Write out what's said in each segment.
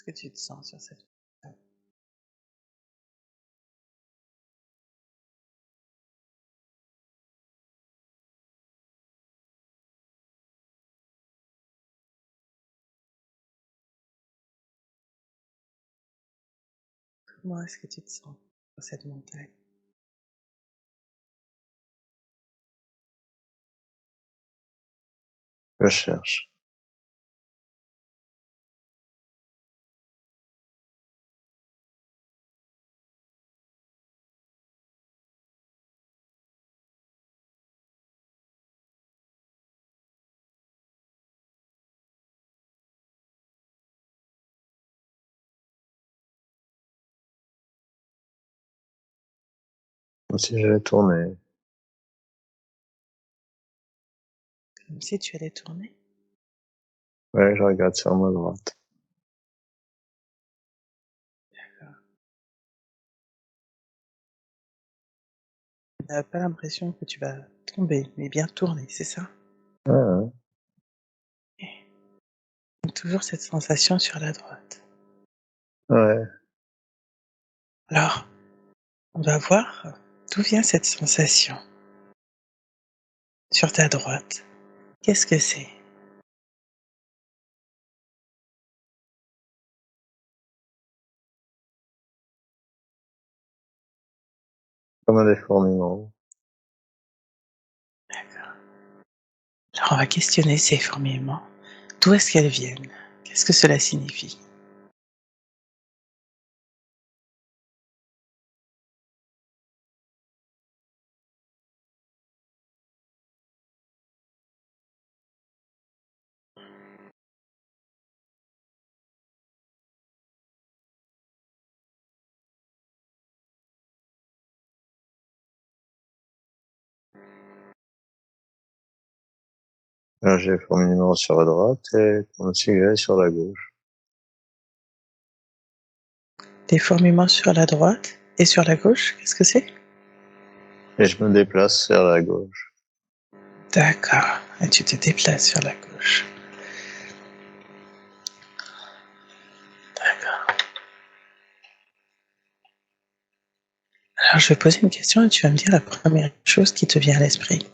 Est-ce que tu te sens sur cette montagne? Comment est-ce que tu te sens sur cette montagne? Je cherche. Comme si j'allais tourner. Comme si tu allais tourner? Ouais, je regarde sur ma droite. D'accord. Tu n'as pas l'impression que tu vas tomber, mais bien tourner, c'est ça? Ouais, ouais. Et toujours cette sensation sur la droite. Ouais. Alors, on va voir d'où vient cette sensation sur ta droite. Qu'est-ce que c'est? Comme un déformement. D'accord. Alors, on va questionner ces fourmillements. D'où est-ce qu'elles viennent? Qu'est-ce que cela signifie? Là, j'ai le fourmillement sur la droite et comme si j'allais sur la gauche. Des fourmillements sur la droite et sur la gauche, qu'est-ce que c'est? Et je me déplace vers la gauche. D'accord, et tu te déplaces sur la gauche. D'accord. Alors je vais poser une question et tu vas me dire la première chose qui te vient à l'esprit.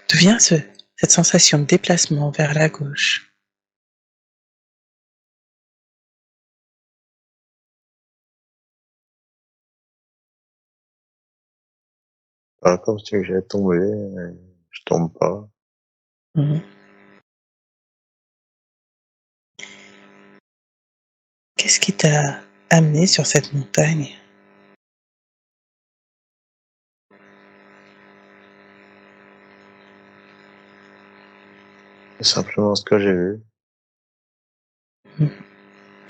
D'où vient cette sensation de déplacement vers la gauche? Voilà, comme si j'allais tomber, et je tombe pas. Mmh. Qu'est-ce qui t'a amené sur cette montagne? C'est simplement ce que j'ai vu. Mmh.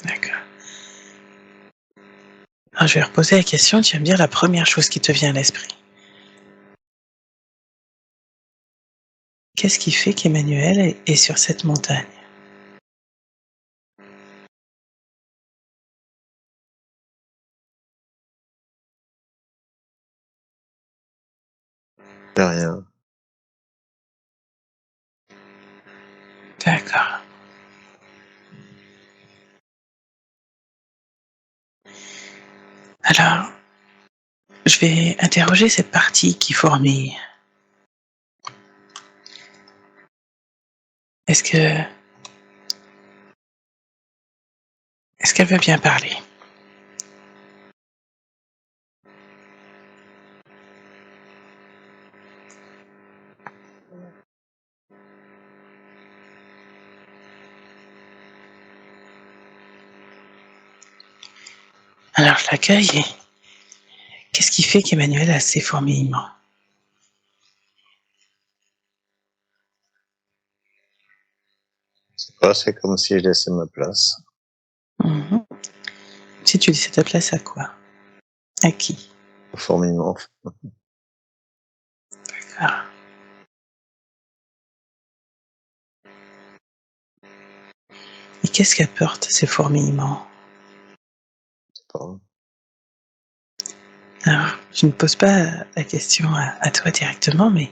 D'accord. Alors je vais reposer la question, tu vas me dire la première chose qui te vient à l'esprit. Qu'est-ce qui fait qu'Emmanuel est sur cette montagne? J'ai rien. D'accord. Alors, je vais interroger cette partie qui fourmille. Est-ce que est-ce qu'elle veut bien parler? Alors je l'accueille et qu'est-ce qui fait qu'Emmanuel a ces fourmillements? C'est pas, c'est comme si je laissais ma place. Mmh. Si tu laissais ta place à quoi? À qui? Au fourmillement. D'accord. Et qu'est-ce qu'apportent ces fourmillements? C'est pas. Alors, je ne pose pas la question à toi directement, mais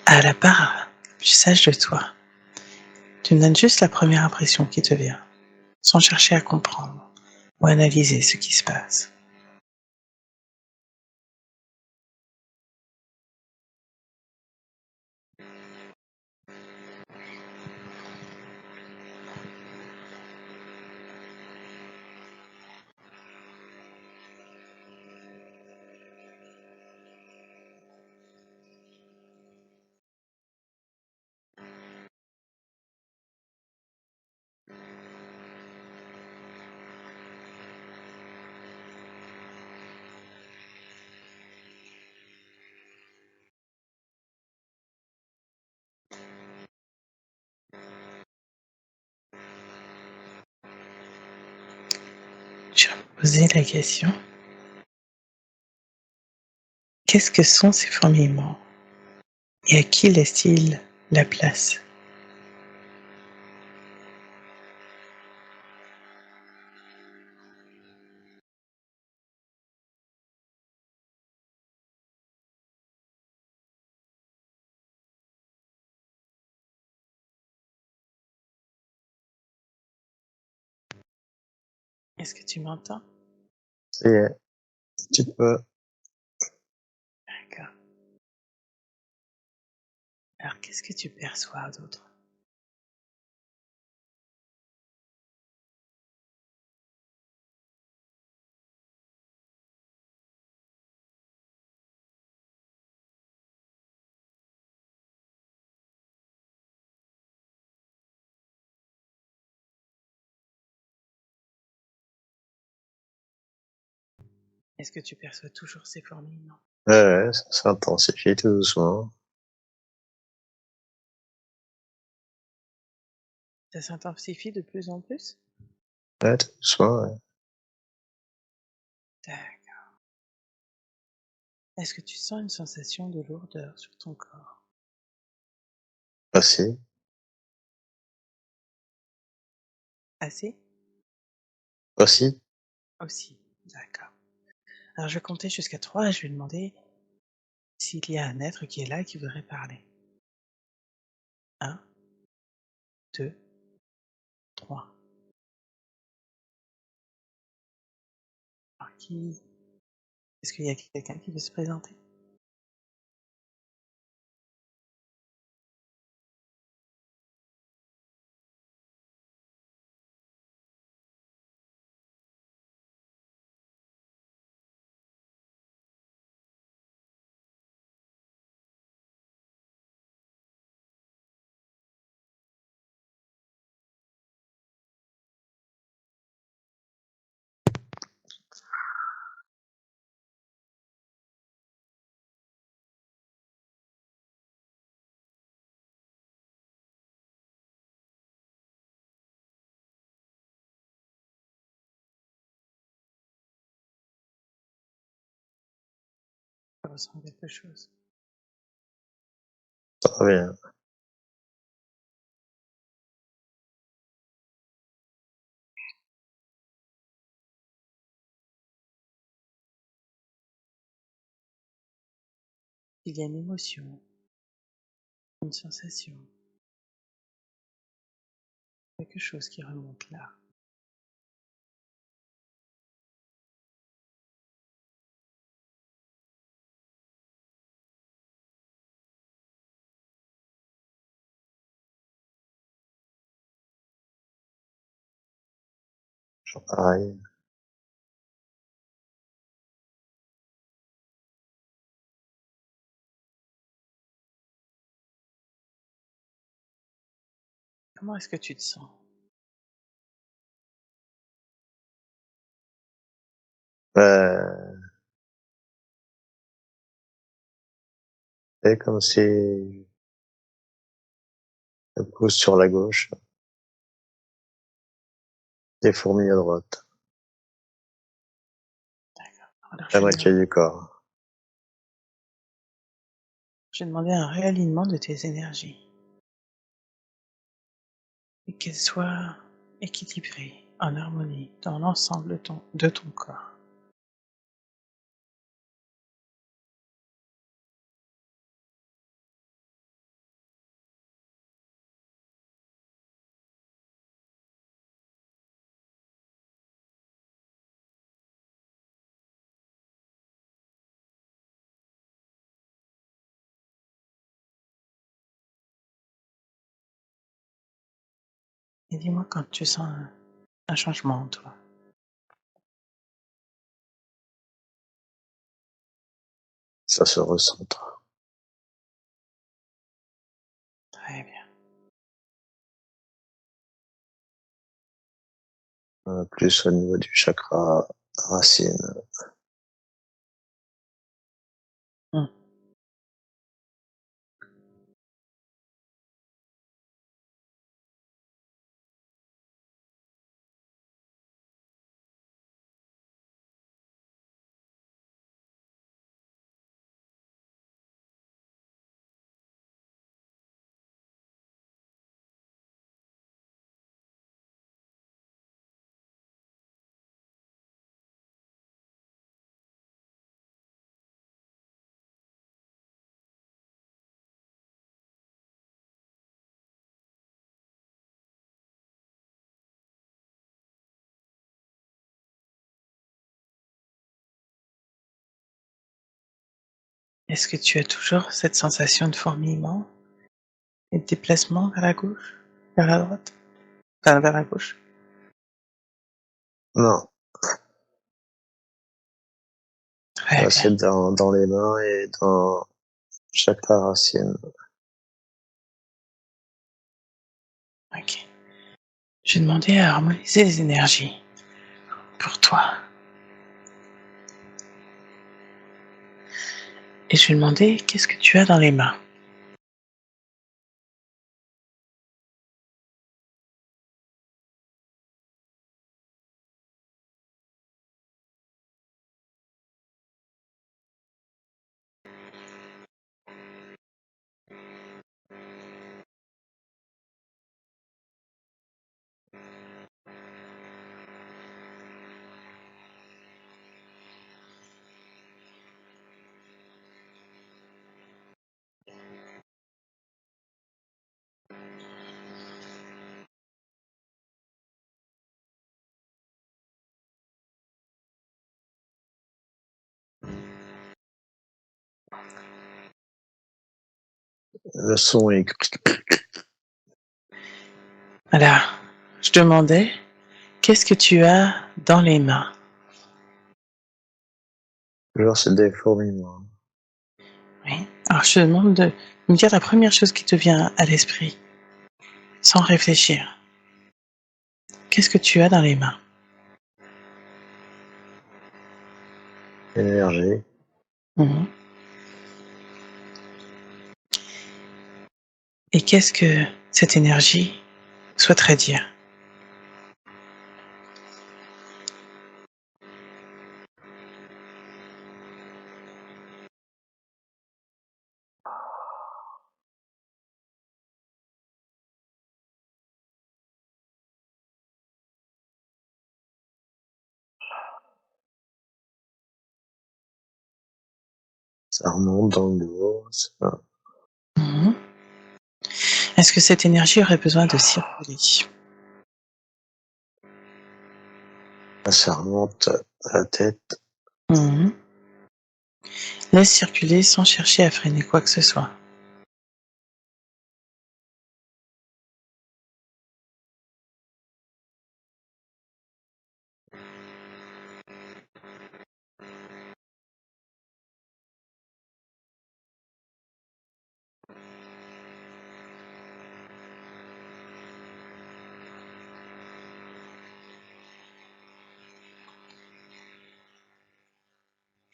à la part plus sage de toi. Tu me donnes juste la première impression qui te vient. sans chercher à comprendre ou analyser ce qui se passe. Je vais me poser la question, qu'est-ce que sont ces fourmillements et à qui laissent-ils la place? Est-ce que tu m'entends? Ça y est, tu peux. D'accord. Alors, qu'est-ce que tu perçois d'autre? Est-ce que tu perçois toujours ces fourmillements? Ouais, ça s'intensifie tout doucement. Ça s'intensifie de plus en plus? Ouais, tout doucement, ouais. D'accord. Est-ce que tu sens une sensation de lourdeur sur ton corps? Aussi, Assez? aussi. Aussi. D'accord. Alors, je vais compter jusqu'à 3 et je vais demander s'il y a un être qui est là et qui voudrait parler. 1, 2, 3. Alors, qui... Est-ce qu'il y a quelqu'un qui veut se présenter? Je ressens quelque chose. Très bien. Il y a une émotion, une sensation, quelque chose qui remonte là. Pareil. Comment est-ce que tu te sens? C'est comme si je pousse sur la gauche, des fourmis à droite, D'accord. Alors, la moitié du corps. je vais demander un réalignement de tes énergies et qu'elles soient équilibrées, en harmonie, dans l'ensemble de ton corps. Et dis-moi quand tu sens un changement en toi. Ça se recentre. Très bien. Plus au niveau du chakra racine. Mmh. Est-ce que tu as toujours cette sensation de fourmillement et de déplacement vers la gauche, vers la droite? Enfin, vers la gauche. Non, Très là bien, c'est dans les mains et dans chakra racine. OK. Je vais demander à harmoniser les énergies pour toi et je vais demander qu'est-ce que tu as dans les mains? Le son est Alors, je demandais qu'est-ce que tu as dans les mains? toujours c'est des fourmillements. Oui. Alors je te demande de me dire la première chose qui te vient à l'esprit, sans réfléchir. Qu'est-ce que tu as dans les mains? Énergie. Mmh. Et qu'est-ce que cette énergie souhaiterait dire? Ça remonte dans le dos. Mmh. Est-ce que cette énergie aurait besoin de circuler? Ça remonte à la tête. Mmh. Laisse circuler sans chercher à freiner quoi que ce soit.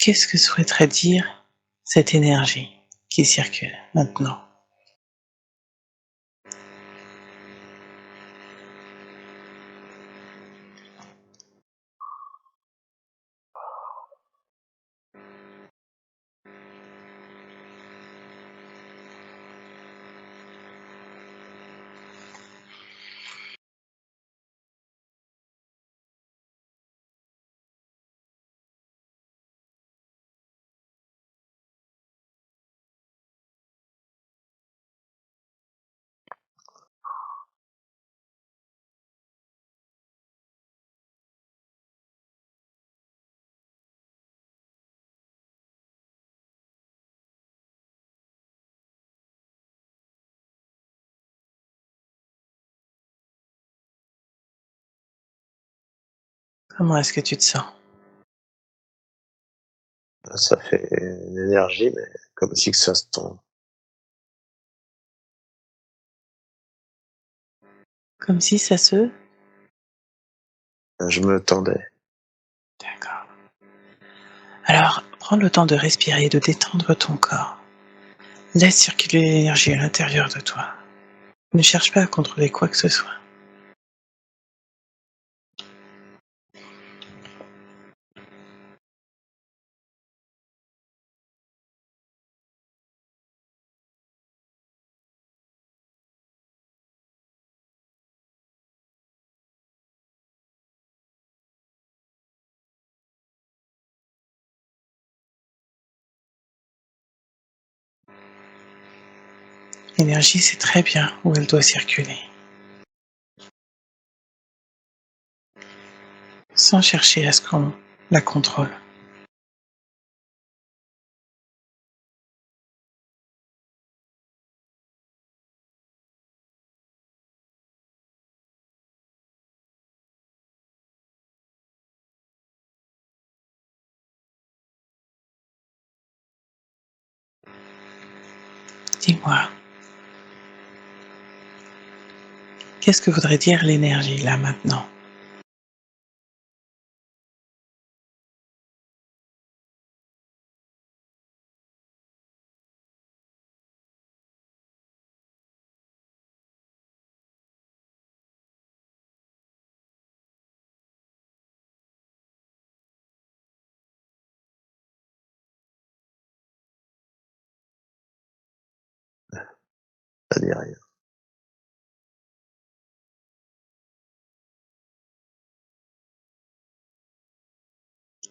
Qu'est-ce que souhaiterait dire cette énergie qui circule maintenant? Comment est-ce que tu te sens? Ça fait une énergie, mais comme si que ça se tombe. Comme si ça se Je me tendais. D'accord. Alors, prends le temps de respirer et de détendre ton corps. Laisse circuler l'énergie à l'intérieur de toi. Ne cherche pas à contrôler quoi que ce soit. L'énergie, c'est très bien où elle doit circuler, sans chercher à ce qu'on la contrôle. Dis-moi, qu'est-ce que voudrait dire l'énergie là maintenant? Ça dit rien.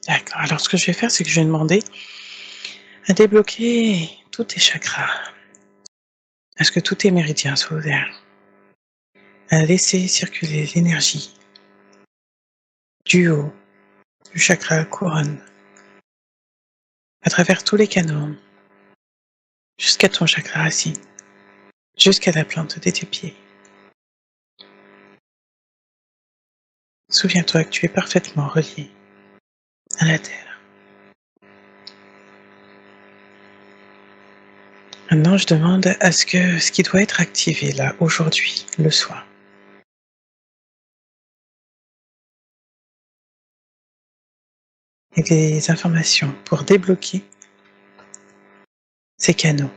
D'accord. Alors, ce que je vais faire, c'est que je vais demander à débloquer tous tes chakras, à ce que tous tes méridiens soient ouverts, à laisser circuler l'énergie du haut, du chakra couronne, à travers tous les canaux, jusqu'à ton chakra racine, jusqu'à la plante de tes pieds. Souviens-toi que tu es parfaitement relié à la Terre. Maintenant, je demande à ce que ce qui doit être activé là, aujourd'hui, le soit. Et les informations pour débloquer ces canaux,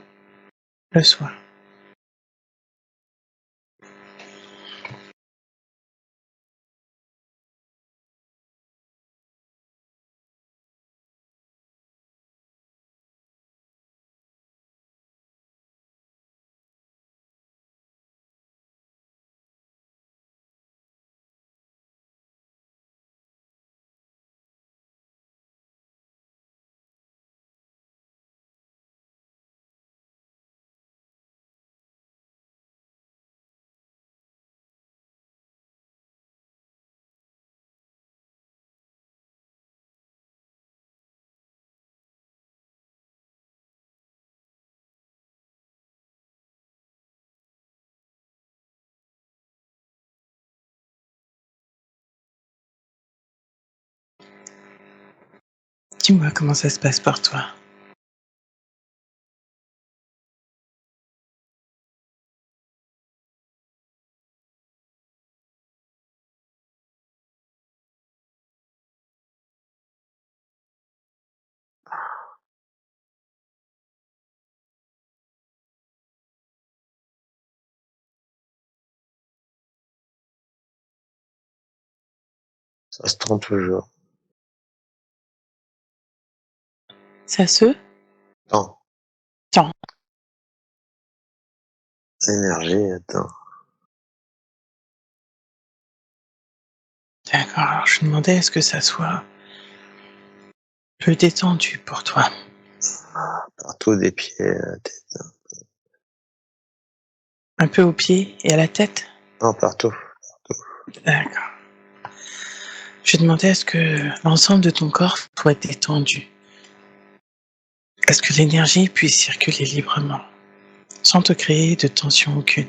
le soit. Dis-moi comment ça se passe pour toi. Ça se trompe toujours. Ça se Temps. tend. Énergie, attends. D'accord, alors je demandais à ce que ça soit plus détendu pour toi. Partout des pieds à la tête. Un peu aux pieds et à la tête? Non, partout. D'accord. Je demandais à ce que l'ensemble de ton corps soit détendu. À ce que l'énergie puisse circuler librement, sans te créer de tension aucune.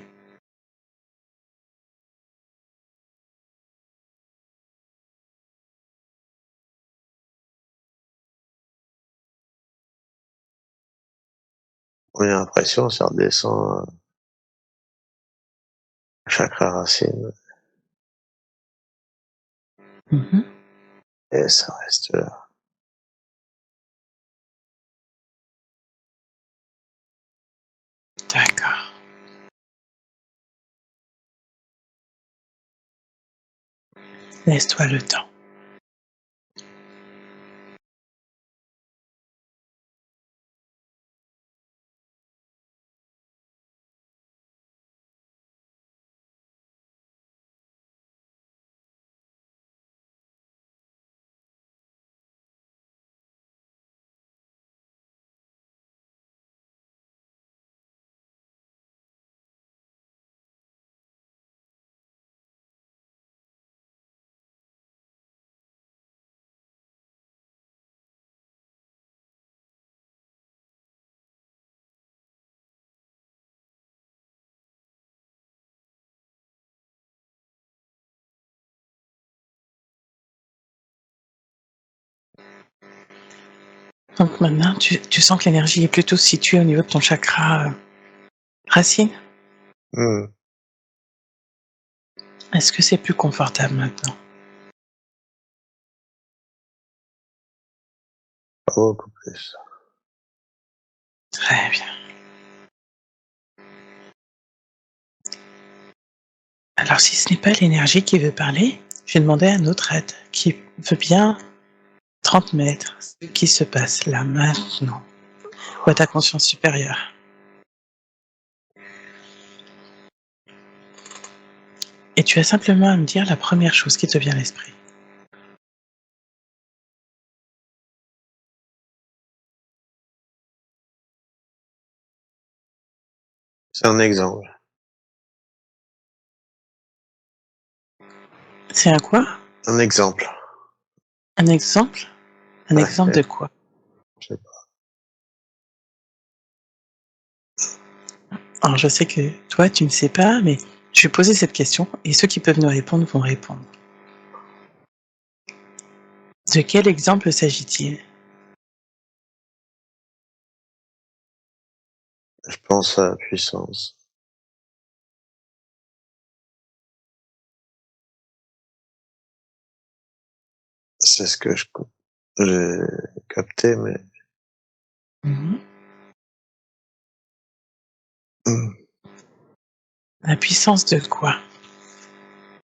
On a l'impression, ça redescend, chakra racine Mhm. et ça reste là. D'accord. Laisse-toi le temps. Donc maintenant, tu sens que l'énergie est plutôt située au niveau de ton chakra racine. Mmh. Est-ce que c'est plus confortable maintenant? Beaucoup plus. Très bien. Alors si ce n'est pas l'énergie qui veut parler, je vais demander à notre aide qui veut bien 30 mètres, ce qui se passe là maintenant, ou à ta conscience supérieure. Et tu as simplement à me dire la première chose qui te vient à l'esprit. C'est un exemple. C'est un quoi? Un exemple. Un exemple? Un exemple Ouais, de quoi? je sais pas. Alors je sais que toi tu ne sais pas, mais je vais poser cette question et ceux qui peuvent nous répondre vont répondre. De quel exemple s'agit-il? Je pense à la puissance. C'est ce que j'ai capté, mais Mmh. mmh, La puissance de quoi?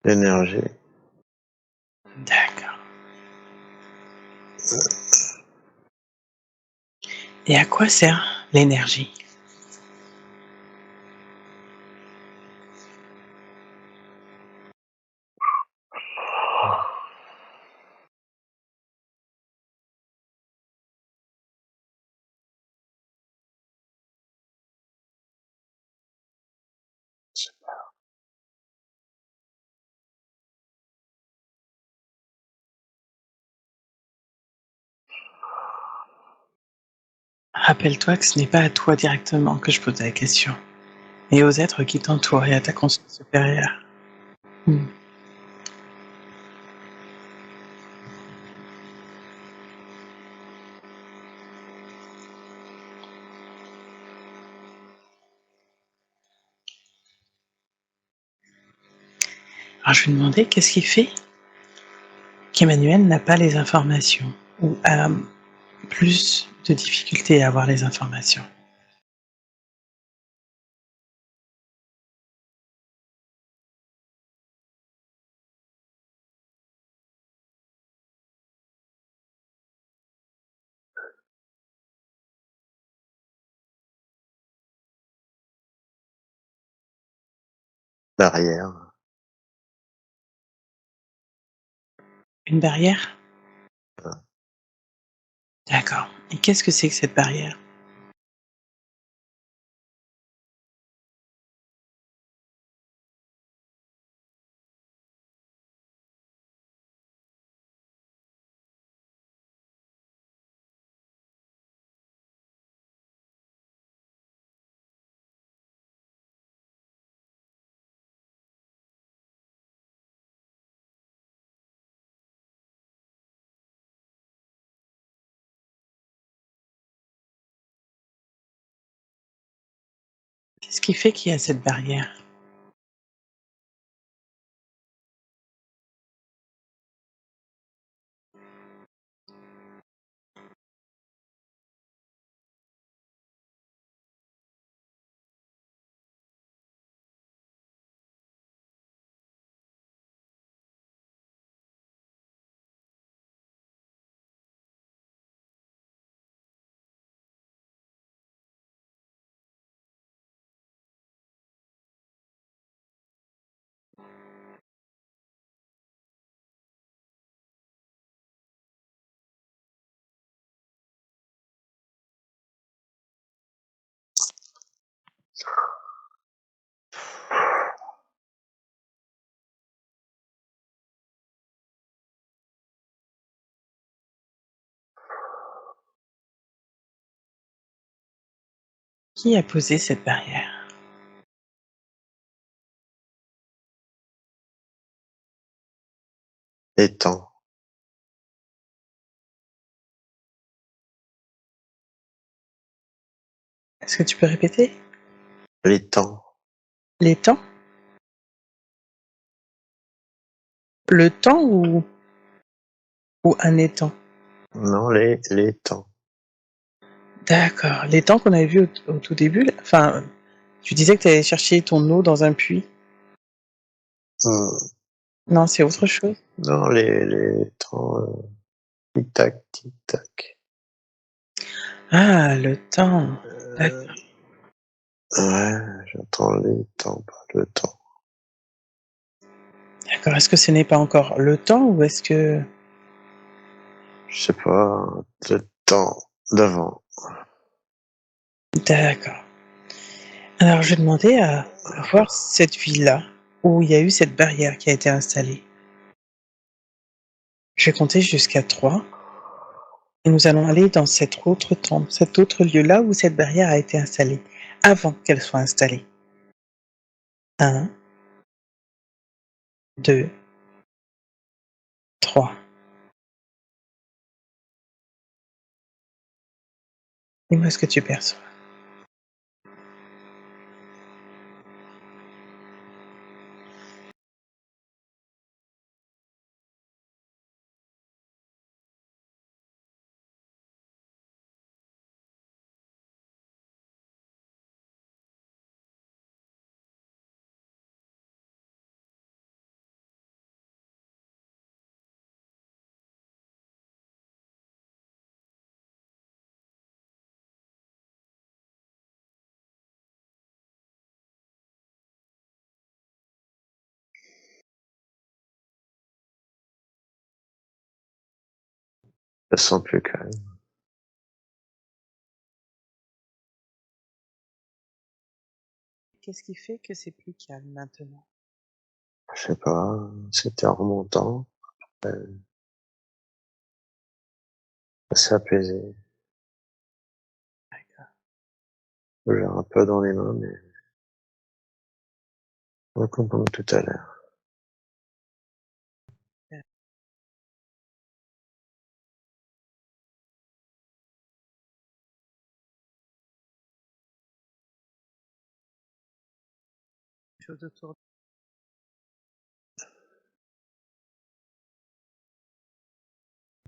l'énergie. D'accord. Et à quoi sert l'énergie? Rappelle-toi que ce n'est pas à toi directement que je pose la question, mais aux êtres qui t'entourent et à ta conscience supérieure. Mmh. Alors je vais demander qu'est-ce qui fait qu'Emmanuel n'a pas les informations ou a plus de difficultés à avoir les informations? Barrière. Une barrière? D'accord. Et qu'est-ce que c'est que cette barrière? Qu'est-ce qui fait qu'il y a cette barrière? Qui a posé cette barrière? Les temps. Est-ce que tu peux répéter? Les temps. Les temps? Le temps ou un étang? Non, les temps. D'accord, l'étang qu'on avait vu au tout début là? Enfin, tu disais que tu allais chercher ton eau dans un puits? Mmh. Non, c'est autre chose? Non, les temps, tic-tac, tic-tac. Ah, le temps. Heu, D'accord, ouais, j'entends les temps, pas le temps. d'accord. Est-ce que ce n'est pas encore le temps ou est-ce que Je sais pas, le temps d'avant. d'accord. Alors je vais demander à voir cette ville-là, où il y a eu cette barrière qui a été installée. Je vais compter jusqu'à 3 et nous allons aller dans cet autre lieu-là où cette barrière a été installée, avant qu'elle soit installée. 1, 2, 3. Dis-moi ce que tu perçois. Je me sens plus calme. Qu'est-ce qui fait que c'est plus calme maintenant? Je sais pas, c'était en remontant, ça s'est apaisé. D'accord. J'ai un peu dans les mains, mais pas comme tout à l'heure. Chose autour.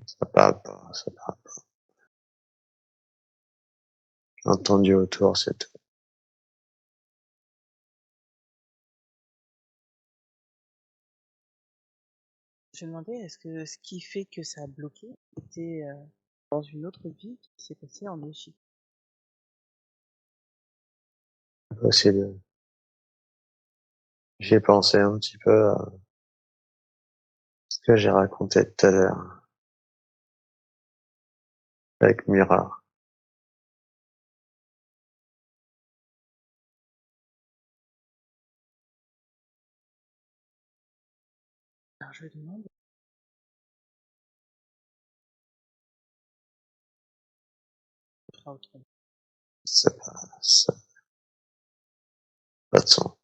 Ça parle pas, ça parle pas. J'ai entendu autour, c'est tout. Je me demandais, est-ce que ce qui fait que ça a bloqué était dans une autre vie qui s'est passée en Égypte? Possible. J'y ai pensé un petit peu à ce que j'ai raconté tout à l'heure avec Mira. Alors je demande, ce sera autrement. Ça passe, pas de son.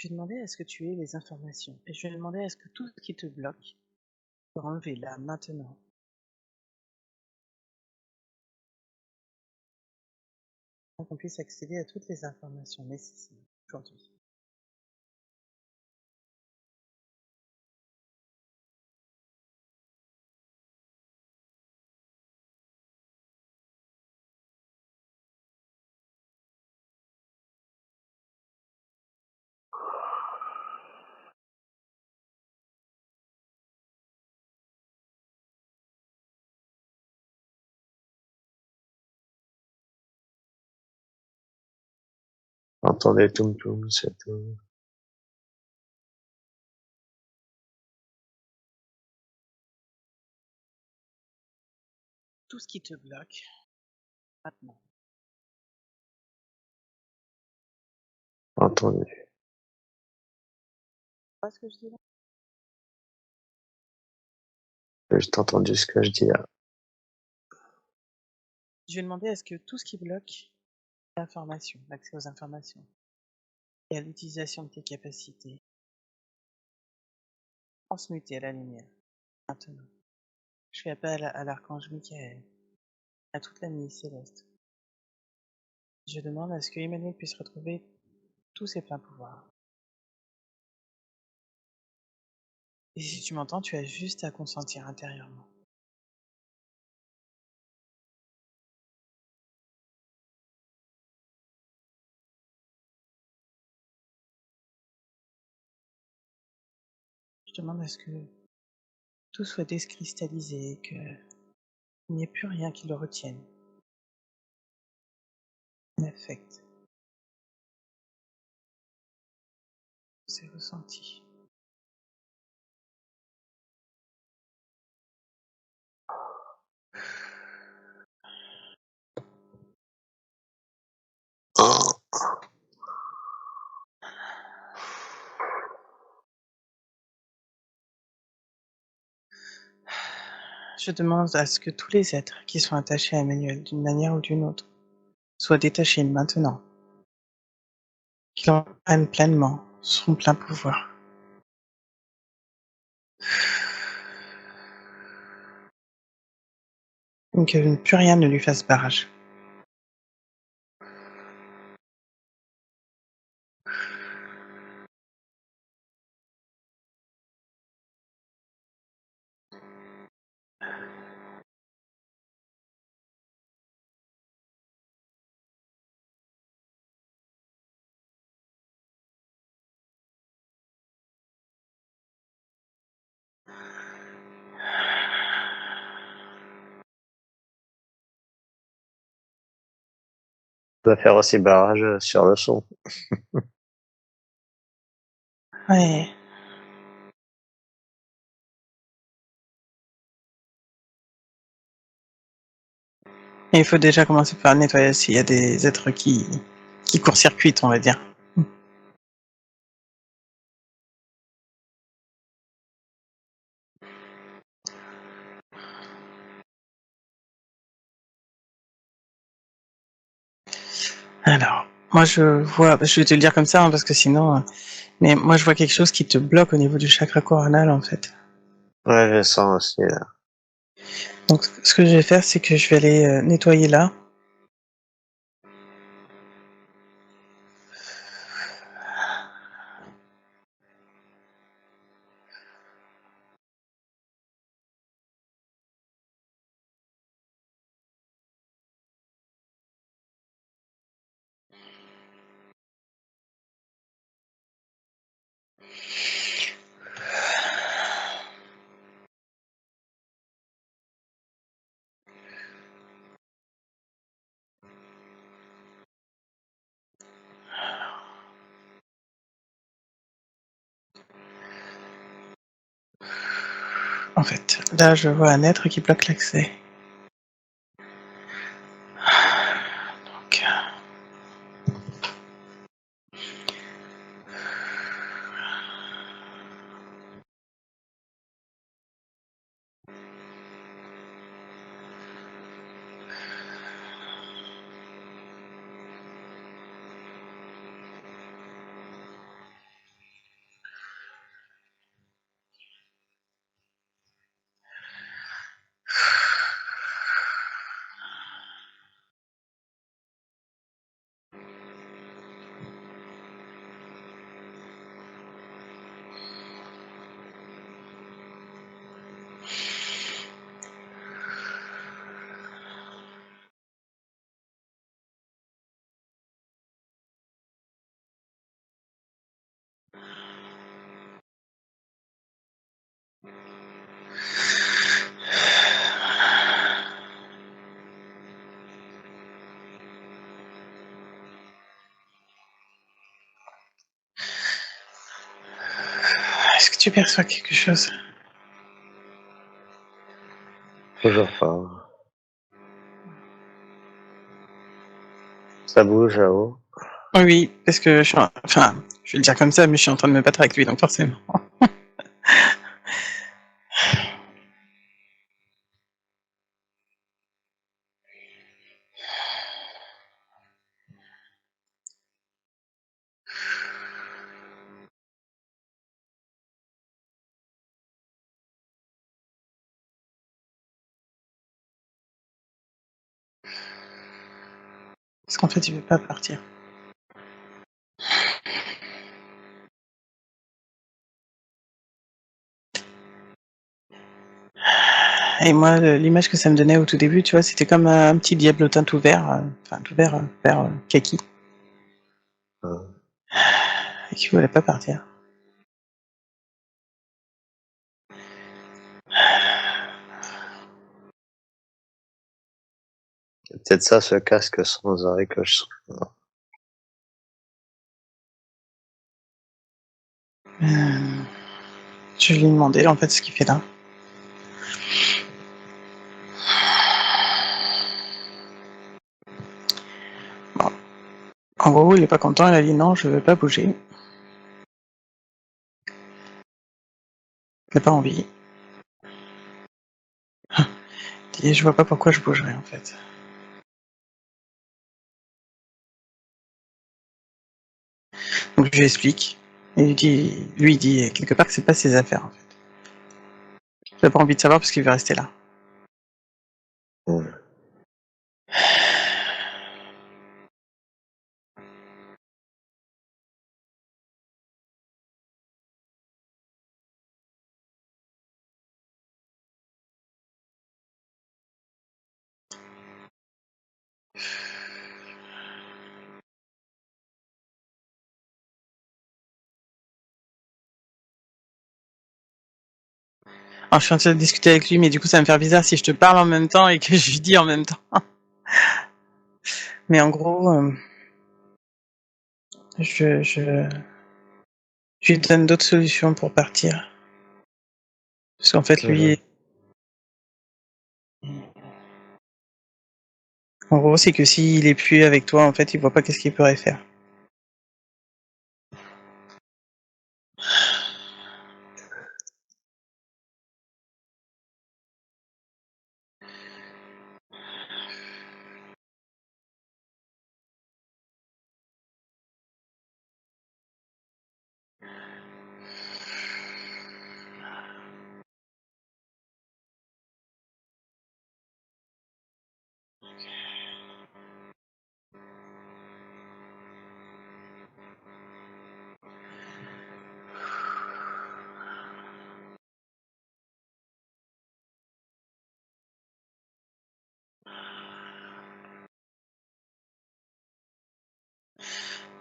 Je lui ai demandé est-ce que tu aies les informations et je lui ai demandé est-ce que tout ce qui te bloque peut enlever là, maintenant. pour qu'on puisse accéder à toutes les informations nécessaires aujourd'hui. Entendez toum toum, c'est tout. Tout ce qui te bloque, maintenant. Entendu. Tu vois ce que je dis là? J'ai juste entendu ce que je dis là. Je vais demander à ce que tout ce qui bloque l'information, l'accès aux informations et à l'utilisation de tes capacités, transmuter à la lumière, maintenant. Je fais appel à l'archange Michael, à toute la nuit céleste. Je demande à ce que Emmanuel puisse retrouver tous ses pleins pouvoirs. Et si tu m'entends, tu as juste à consentir intérieurement. Je demande à ce que tout soit décristallisé, qu'il n'y ait plus rien qui le retienne. N'affecte ses ressentis. Je demande à ce que tous les êtres qui sont attachés à Emmanuel d'une manière ou d'une autre soient détachés maintenant, qu'ils en prennent pleinement son plein pouvoir. Et que plus rien ne lui fasse barrage. On doit faire aussi barrage sur le son. Ouais. Et il faut déjà commencer par nettoyer s'il y a des êtres qui court-circuitent, on va dire. Alors, moi je vois, je vais te le dire comme ça, hein, parce que sinon, mais moi je vois quelque chose qui te bloque au niveau du chakra coronal en fait. Ouais, je sens aussi là. Donc ce que je vais faire, c'est que je vais aller nettoyer là. En fait, là je vois un être qui bloque l'accès. Donc, tu perçois quelque chose? Toujours pas. Ça bouge là-haut. Oui, parce que je suis enfin, je vais le dire comme ça, mais je suis en train de me battre avec lui, donc forcément. Parce qu'en fait, il veut pas partir. Et moi, l'image que ça me donnait au tout début, tu vois, c'était comme un petit diablotin tout vert, enfin tout vert, vert kaki, et qui voulait pas partir. C'est peut-être ça, ce casque sans arrêt que je trouve. Je lui ai demandé en fait ce qu'il fait là. Bon. En gros, il est pas content, il a dit non, je veux pas bouger. Il n'a pas envie. Et je vois pas pourquoi je bougerais en fait. Donc je lui explique. Et lui dit quelque part que c'est pas ses affaires en fait. Il a pas envie de savoir parce qu'il veut rester là. Ouais. Alors je suis en train de discuter avec lui, mais du coup ça va me faire bizarre si je te parle en même temps et que je lui dis en même temps. Mais en gros, je lui donne d'autres solutions pour partir. Parce qu'en fait, lui, en gros, c'est que s'il est plus avec toi, en fait, il voit pas qu'est-ce qu'il pourrait faire.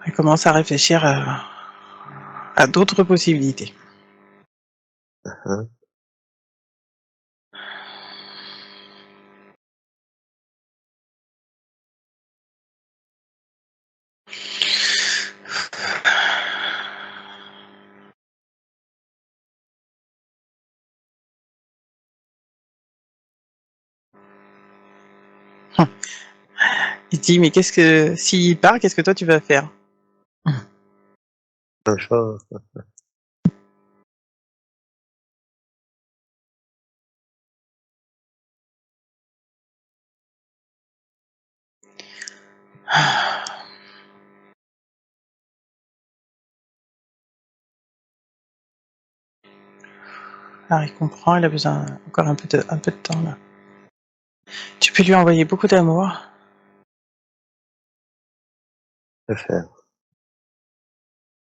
Il commence à réfléchir à d'autres possibilités. Il dit, mais qu'est-ce que, s'il part, qu'est-ce que toi tu vas faire? Enfin, Alors il comprend, il a besoin encore un peu de temps là. Tu peux lui envoyer beaucoup d'amour. je vais faire.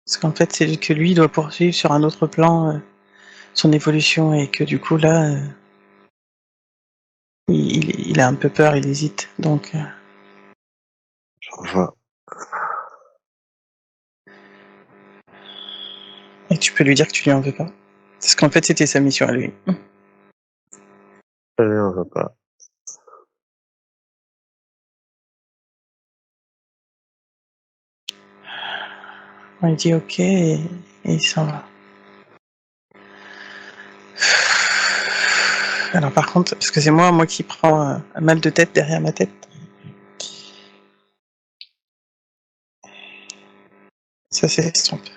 Parce qu'en fait, c'est que lui doit poursuivre sur un autre plan son évolution et que du coup là, il a un peu peur, il hésite. Donc, Enfin, et tu peux lui dire que tu lui en veux pas. Parce qu'en fait, c'était sa mission à lui. je lui en veux pas. Il dit ok et il s'en va. Alors par contre, parce que c'est moi qui prends un mal de tête derrière ma tête. Ça s'estompe.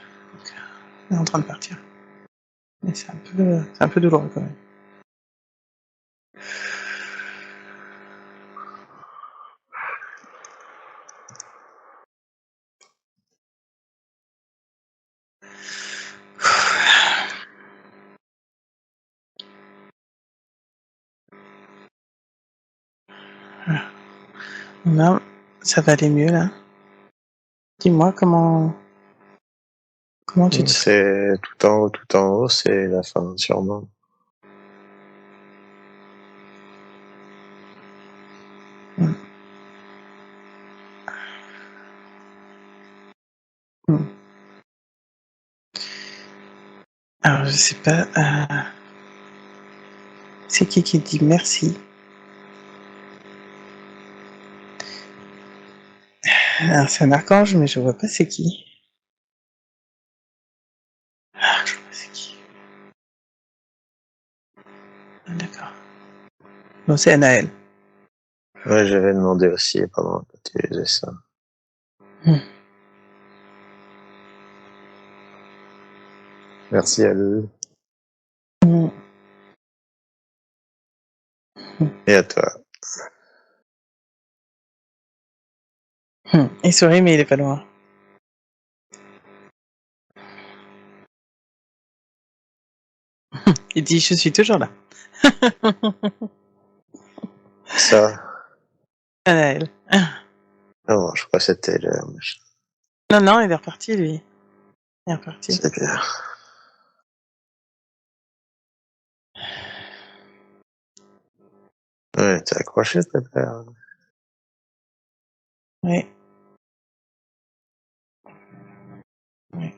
On est en train de partir. Mais c'est un peu douloureux quand même. Voilà. Là, ça va aller mieux là. Dis-moi comment tu te sens. C'est tout en haut, c'est la fin, sûrement. Mm. Mm. Alors je sais pas. C'est qui dit merci? Alors c'est un archange, mais je vois pas c'est qui. Ah, je vois pas c'est qui. Ah, d'accord. Bon, c'est Anaël. Ouais, j'avais demandé aussi pendant que tu faisais ça. Merci à lui. Et à toi. Il sourit, mais il est pas loin. Il dit je suis toujours là. Ça, Anaël. non, je crois que c'était le... Non, il est reparti lui. Il est reparti. C'est bien. Ouais, t'es accroché, pépère. Oui. Oui.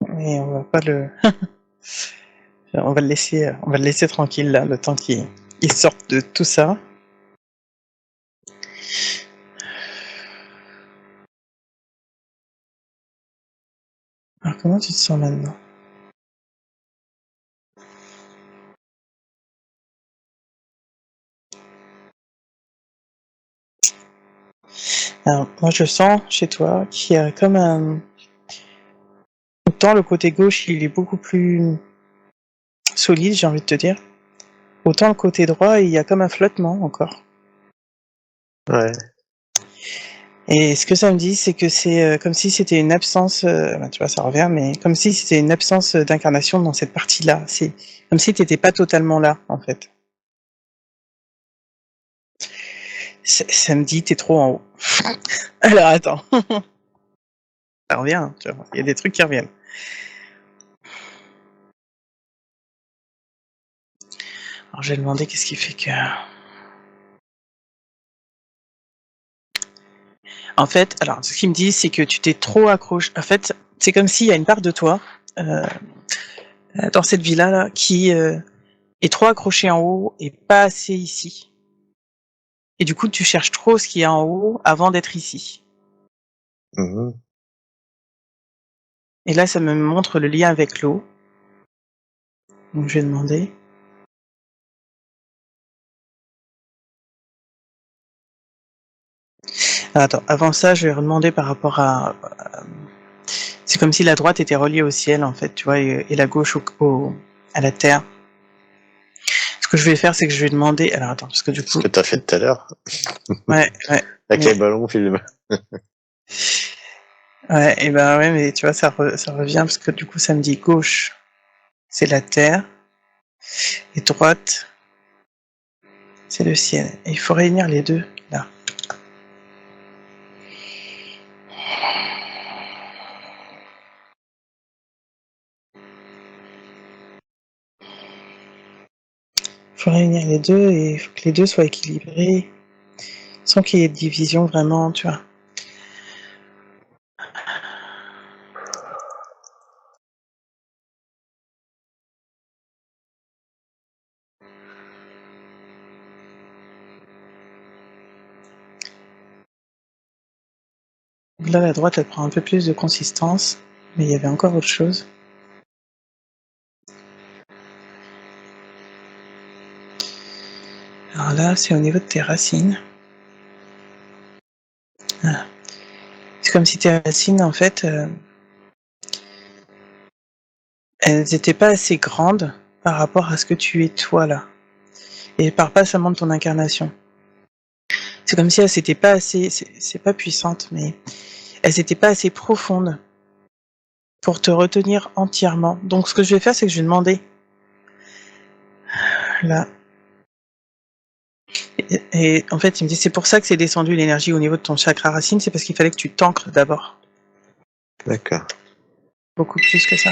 Mais on va pas le. On va le laisser tranquille là, le temps qu'il sorte de tout ça. Alors comment tu te sens maintenant? Alors moi je sens chez toi qu'il y a comme un. Autant le côté gauche il est beaucoup plus solide, j'ai envie de te dire. Autant le côté droit il y a comme un flottement encore. Ouais. Et ce que ça me dit, c'est que c'est comme si c'était une absence, ben, tu vois, ça revient, mais comme si c'était une absence d'incarnation dans cette partie-là. C'est comme si t'étais pas totalement là, en fait. Ça me dit, t'es trop en haut. Alors attends, ça revient, tu vois, il y a des trucs qui reviennent. Alors j'ai demandé qu'est-ce qui fait que... En fait, alors ce qu'il me dit, c'est que tu t'es trop accroché. En fait, c'est comme s'il y a une part de toi, euh, dans cette villa là, qui est trop accrochée en haut et pas assez ici. Et du coup, tu cherches trop ce qu'il y a en haut avant d'être ici. Mhm. Et là, ça me montre le lien avec l'eau. Donc, je vais demander. Ah, attends, avant ça, je vais demander par rapport à. C'est comme si la droite était reliée au ciel, en fait, tu vois, et la gauche à la terre. Ce que je vais faire, c'est que je vais demander. Alors, attends, parce que du Ce coup. que t'as fait tout à l'heure. Ouais. Avec Mais... les ballons, film. Ouais, et ben ouais, mais tu vois, ça revient parce que du coup, ça me dit gauche, c'est la terre, et droite, c'est le ciel. Et il faut réunir les deux, là. Il faut réunir les deux et il faut que les deux soient équilibrés sans qu'il y ait de division vraiment, tu vois. Là, la droite, elle prend un peu plus de consistance, mais il y avait encore autre chose. Alors là, c'est au niveau de tes racines. Ah. C'est comme si tes racines, en fait, elles n'étaient pas assez grandes par rapport à ce que tu es toi là. Et par pas seulement de ton incarnation. C'est comme si elles n'étaient pas assez, c'est pas puissante, mais elles n'étaient pas assez profondes pour te retenir entièrement. Donc ce que je vais faire, c'est que je vais demander là. Et en fait, il me dit c'est pour ça que c'est descendu l'énergie au niveau de ton chakra racine, c'est parce qu'il fallait que tu t'ancres d'abord. D'accord. Beaucoup plus que ça.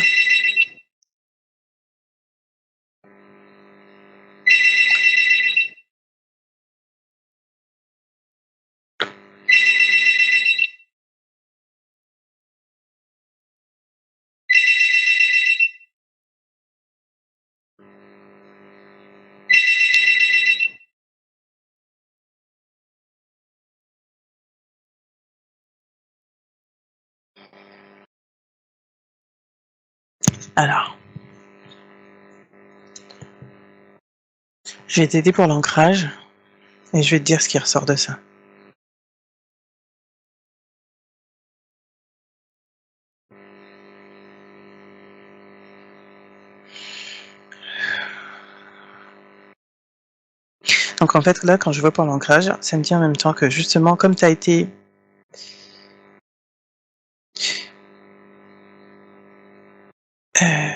Alors, je vais t'aider pour l'ancrage et je vais te dire ce qui ressort de ça. Donc en fait, là, quand je vois pour l'ancrage, ça me dit en même temps que justement, comme tu as été...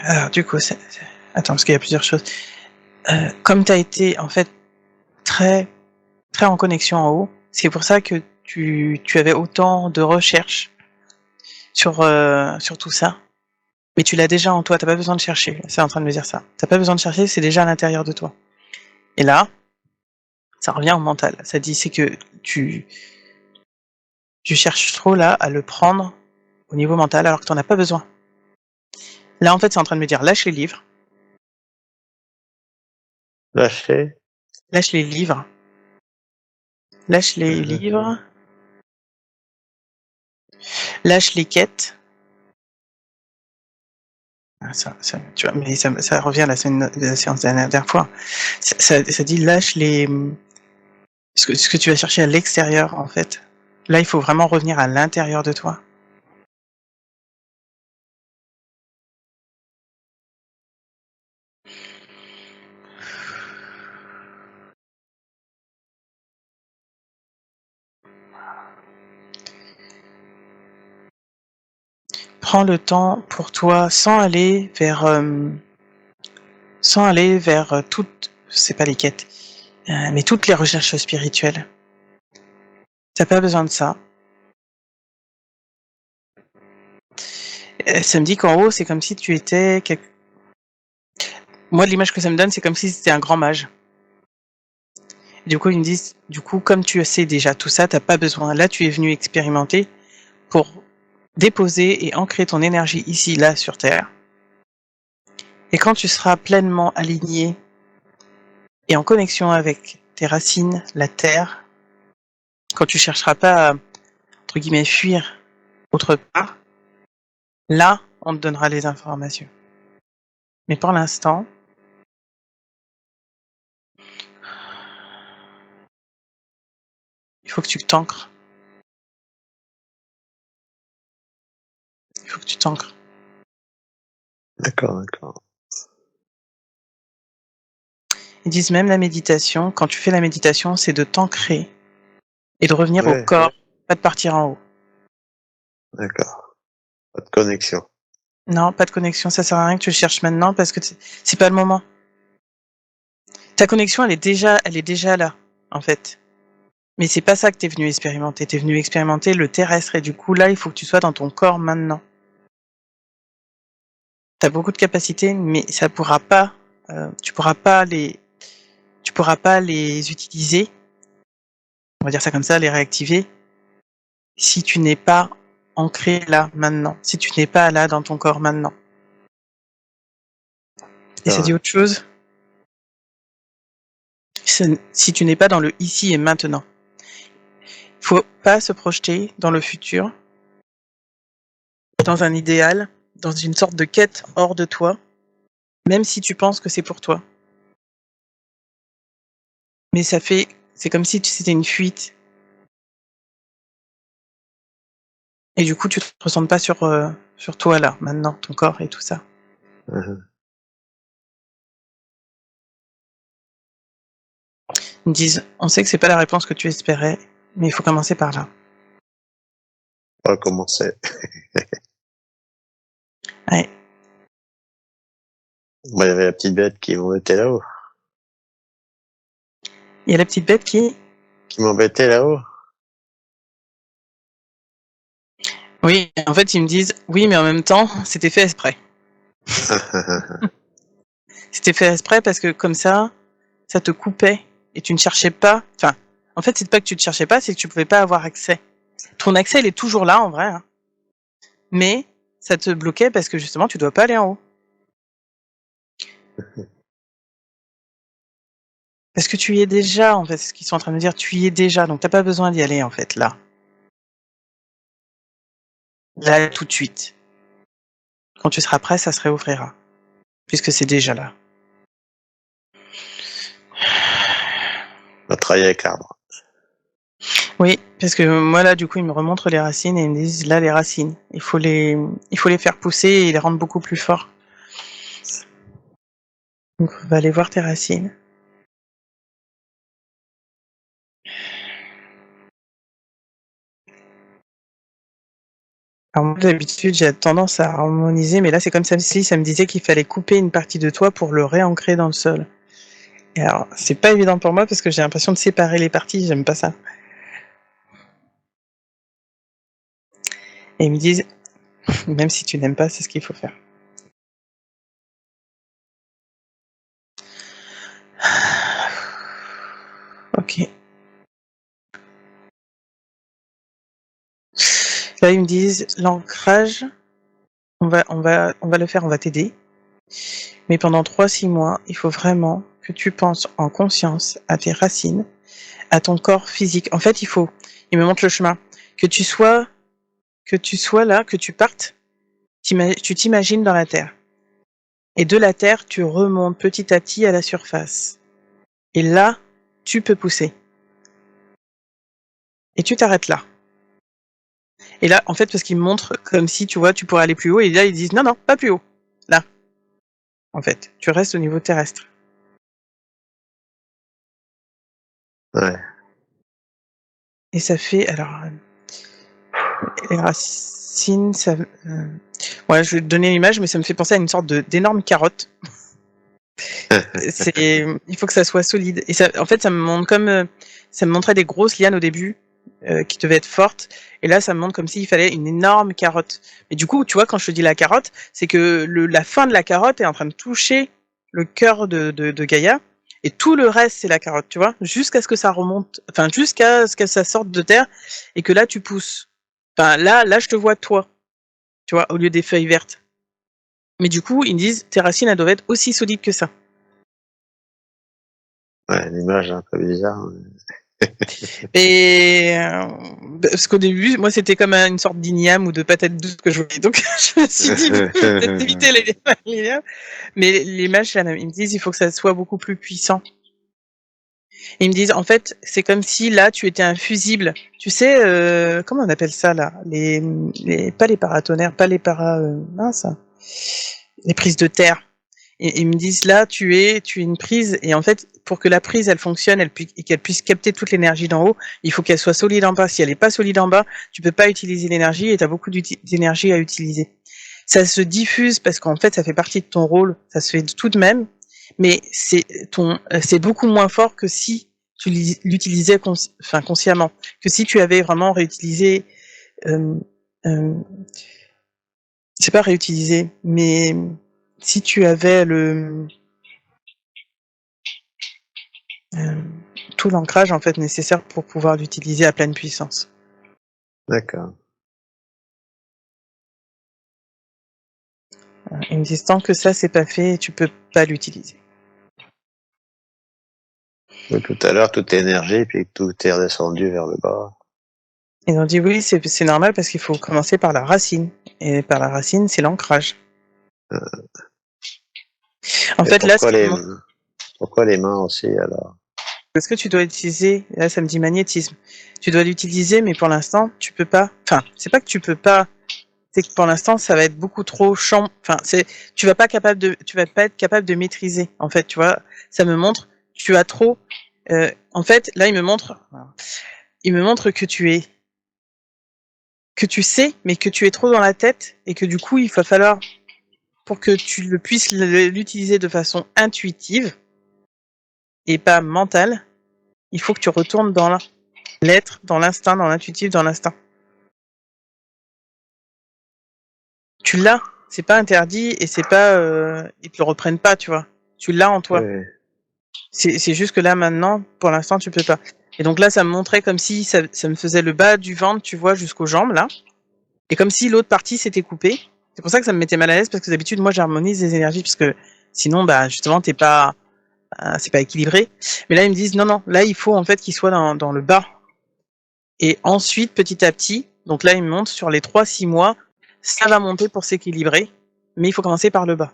alors du coup, attends, parce qu'il y a plusieurs choses. Comme tu as été en fait très, très en connexion en haut, c'est pour ça que tu avais autant de recherches sur tout ça. Mais tu l'as déjà en toi, t'as pas besoin de chercher. C'est en train de me dire ça. T'as pas besoin de chercher, c'est déjà à l'intérieur de toi. Et là, ça revient au mental. Ça dit c'est que tu cherches trop là à le prendre au niveau mental alors que t'en as pas besoin. Là en fait c'est en train de me dire lâche les livres, Lâcher. lâche les livres, lâche les Mhm. livres, lâche les quêtes. Ah, ça, tu vois, mais ça revient à la séance de la dernière fois. Ça dit lâche les ce que tu vas chercher à l'extérieur en fait. Là il faut vraiment revenir à l'intérieur de toi. Prends le temps pour toi sans aller vers toutes, c'est pas les quêtes, mais toutes les recherches spirituelles. T'as pas besoin de ça. Ça me dit qu'en haut, c'est comme si tu étais... Moi, l'image que ça me donne, c'est comme si c'était un grand mage. Et du coup, ils me disent, du coup, comme tu sais déjà tout ça, t'as pas besoin. Là, tu es venu expérimenter pour déposer et ancrer ton énergie ici, là, sur Terre. Et quand tu seras pleinement aligné et en connexion avec tes racines, la Terre, quand tu chercheras pas à, entre guillemets, fuir autre part, là, on te donnera les informations. Mais pour l'instant, il faut que tu t'ancres. Il faut que tu t'ancres. D'accord, d'accord. Ils disent même la méditation, quand tu fais la méditation, c'est de t'ancrer et de revenir au Ouais, corps, pas de partir en haut. d'accord. Pas de connexion. Non, pas de connexion, ça sert à rien que tu le cherches maintenant parce que c'est pas le moment. Ta connexion, elle est déjà là, en fait. Mais c'est pas ça que t'es venu expérimenter. T'es venu expérimenter le terrestre et du coup, là, il faut que tu sois dans ton corps maintenant. T'as beaucoup de capacités, mais ça pourra pas, tu pourras pas les utiliser. On va dire ça comme ça, les réactiver si tu n'es pas ancré là maintenant, si tu n'es pas là dans ton corps maintenant. Et ça Ah, dit autre chose, si tu n'es pas dans le ici et maintenant. Il faut pas se projeter dans le futur, dans un idéal, dans une sorte de quête hors de toi, même si tu penses que c'est pour toi. Mais c'est comme si c'était une fuite. Et du coup, tu te ressens pas sur toi là, maintenant, ton corps et tout ça. Mhm. Ils me disent, on sait que c'est pas la réponse que tu espérais, mais il faut commencer par là. On va commencer. Ouais. Bon, il y avait la petite bête qui m'embêtait là-haut. Il y a la petite bête qui... Qui m'embêtait là-haut. Oui, en fait, ils me disent, oui, mais en même temps, c'était fait exprès. C'était fait exprès parce que comme ça te coupait et tu ne cherchais pas. Enfin, en fait, c'est pas que tu ne cherchais pas, c'est que tu pouvais pas avoir accès. Ton accès, il est toujours là, en vrai. Hein. Mais ça te bloquait parce que justement, tu dois pas aller en haut. Parce que tu y es déjà, en fait, c'est ce qu'ils sont en train de me dire, tu y es déjà, donc t'as pas besoin d'y aller, en fait, là. Là, tout de suite. Quand tu seras prêt, ça se réouvrira. Puisque c'est déjà là. On va travailler avec l'arbre. Oui, parce que moi, là, du coup, ils me remontrent les racines et ils me disent, là, les racines, il faut les faire pousser et les rendre beaucoup plus forts. Donc, on va aller voir tes racines. Alors moi, d'habitude, j'ai tendance à harmoniser, mais là, c'est comme si ça me disait qu'il fallait couper une partie de toi pour le réancrer dans le sol. Et alors, c'est pas évident pour moi parce que j'ai l'impression de séparer les parties, j'aime pas ça. Et ils me disent, même si tu n'aimes pas, c'est ce qu'il faut faire. Ok. Là, ils me disent, l'ancrage, on va le faire, on va t'aider. Mais pendant 3-6 mois, il faut vraiment que tu penses en conscience à tes racines, à ton corps physique. En fait, il me montre le chemin. Que tu sois là, que tu partes, tu t'imagines dans la terre. Et de la terre, tu remontes petit à petit à la surface. Et là, tu peux pousser. Et tu t'arrêtes là. Et là, en fait, parce qu'ils me montrent comme si, tu vois, tu pourrais aller plus haut. Et là, ils disent, non, non, pas plus haut. Là, en fait, tu restes au niveau terrestre. Ouais. Et ça fait, alors, les racines, ça... Ouais, je vais te donner l'image, mais ça me fait penser à une sorte d'énorme carotte. Il faut que ça soit solide. Et ça, en fait, ça me montre ça me montrait des grosses lianes au début, qui devaient être fortes. Et là, ça me montre comme s'il fallait une énorme carotte. Mais du coup, tu vois, quand je te dis la carotte, c'est que la fin de la carotte est en train de toucher le cœur de Gaïa. Et tout le reste, c'est la carotte, tu vois, jusqu'à ce que ça remonte, enfin, jusqu'à ce que ça sorte de terre et que là, tu pousses. Enfin, là, je te vois toi, tu vois, au lieu des feuilles vertes. Mais du coup, ils me disent, tes racines, elles doivent être aussi solides que ça. Ouais, l'image est un peu bizarre. Et parce qu'au début, moi, c'était comme une sorte d'igname ou de patate douce que je voyais. Donc, je me suis dit, bon, peut-être éviter les liens. Mais les matchs, ils me disent, il faut que ça soit beaucoup plus puissant. Et ils me disent, en fait, c'est comme si là, tu étais un fusible. Tu sais, comment on appelle ça là, pas les paratonnerres, pas les mince, les prises de terre. Et ils me disent là, tu es une prise, et en fait, pour que la prise elle fonctionne, et qu'elle puisse capter toute l'énergie d'en haut, il faut qu'elle soit solide en bas. Si elle est pas solide en bas, tu peux pas utiliser l'énergie et tu as beaucoup d'énergie à utiliser. Ça se diffuse parce qu'en fait, ça fait partie de ton rôle, ça se fait tout de même, mais c'est beaucoup moins fort que si tu l'utilisais consciemment, que si tu avais vraiment réutilisé, euh, euh, c'est pas réutilisé, mais si tu avais euh, tout l'ancrage en fait nécessaire pour pouvoir l'utiliser à pleine puissance. D'accord. Ils me disent tant que ça c'est pas fait, tu peux pas l'utiliser. Mais tout à l'heure, toute énergie, puis tout est redescendu vers le bas. Ils ont dit oui, c'est normal parce qu'il faut commencer par la racine. Et par la racine, c'est l'ancrage. En Et fait, là, ce qu'ils montrent, pourquoi les mains aussi, alors? Est-ce que tu dois utiliser, là ça me dit magnétisme, tu dois l'utiliser, mais pour l'instant, tu peux pas, enfin, c'est pas que tu peux pas, c'est que pour l'instant, ça va être beaucoup trop enfin, tu vas pas être capable de maîtriser, en fait, tu vois, ça me montre, tu as trop, en fait, là, il me montre que tu sais, mais que tu es trop dans la tête, et que du coup, il va falloir, pour que tu le puisses l'utiliser de façon intuitive, et pas mentale, il faut que tu retournes dans l'être, dans l'instinct, dans l'intuitif, dans l'instinct. Tu l'as, c'est pas interdit et c'est pas ils te le reprennent pas, tu vois. Tu l'as en toi. Oui. C'est juste que là maintenant, pour l'instant, tu peux pas. Et donc là, ça me montrait comme si ça me faisait le bas du ventre, tu vois, jusqu'aux jambes là, et comme si l'autre partie s'était coupée. C'est pour ça que ça me mettait mal à l'aise parce que d'habitude, moi, j'harmonise les énergies parce que sinon, bah justement, c'est pas équilibré. Mais là, ils me disent non, non, là, il faut en fait qu'il soit dans le bas. Et ensuite, petit à petit, donc là, il me montre sur les 3-6 mois, ça va monter pour s'équilibrer, mais il faut commencer par le bas.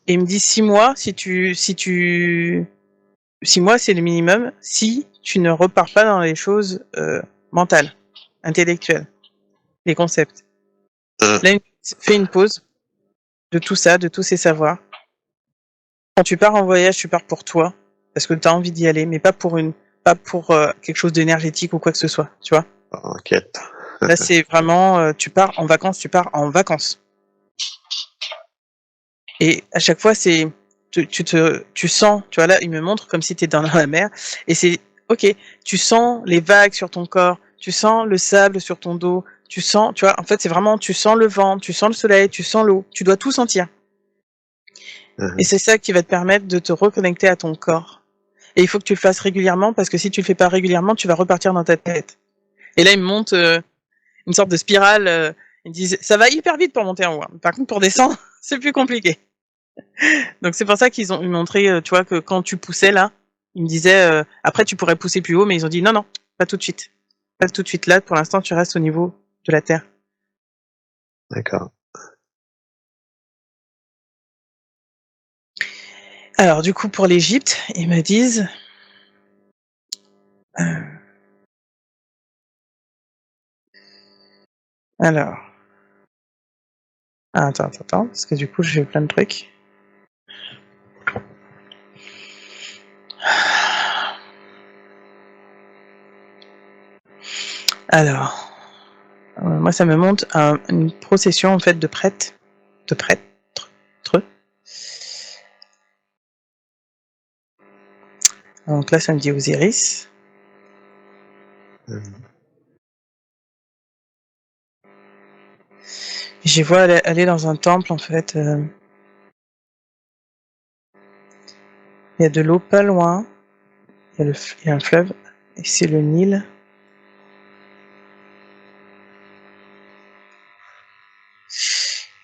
Et il me dit 6 mois, 6 mois, c'est le minimum si tu ne repars pas dans les choses mentales, intellectuelles, les concepts. Là, il fait une pause de tout ça, de tous ces savoirs. Quand tu pars en voyage, tu pars pour toi, parce que tu as envie d'y aller, mais pas pour quelque chose d'énergétique ou quoi que ce soit, tu vois. Enquête. Là, c'est vraiment, tu pars en vacances, tu pars en vacances. Et à chaque fois, tu sens, tu vois, là, il me montre comme si tu es dans la mer, et c'est, ok, tu sens les vagues sur ton corps, tu sens le sable sur ton dos, tu sens, tu vois, en fait, c'est vraiment, tu sens le vent, tu sens le soleil, tu sens l'eau, tu dois tout sentir. Et c'est ça qui va te permettre de te reconnecter à ton corps. Et il faut que tu le fasses régulièrement, parce que si tu le fais pas régulièrement, tu vas repartir dans ta tête. Et là, il me montre une sorte de spirale, ils disent, ça va hyper vite pour monter en haut. Par contre, pour descendre, c'est plus compliqué. Donc c'est pour ça qu'ils ont montré, tu vois, que quand tu poussais là, ils me disaient, après tu pourrais pousser plus haut, mais ils ont dit non, non, pas tout de suite. Pas tout de suite là, pour l'instant tu restes au niveau de la Terre. D'accord. Alors du coup pour l'Égypte, ils me disent... alors... Ah, attends, parce que du coup j'ai plein de trucs. Alors... moi ça me montre une procession en fait de prêtres. Donc là ça me dit Osiris. J'y vois aller dans un temple en fait. Il y a de l'eau pas loin. Il y a un fleuve. Et c'est le Nil.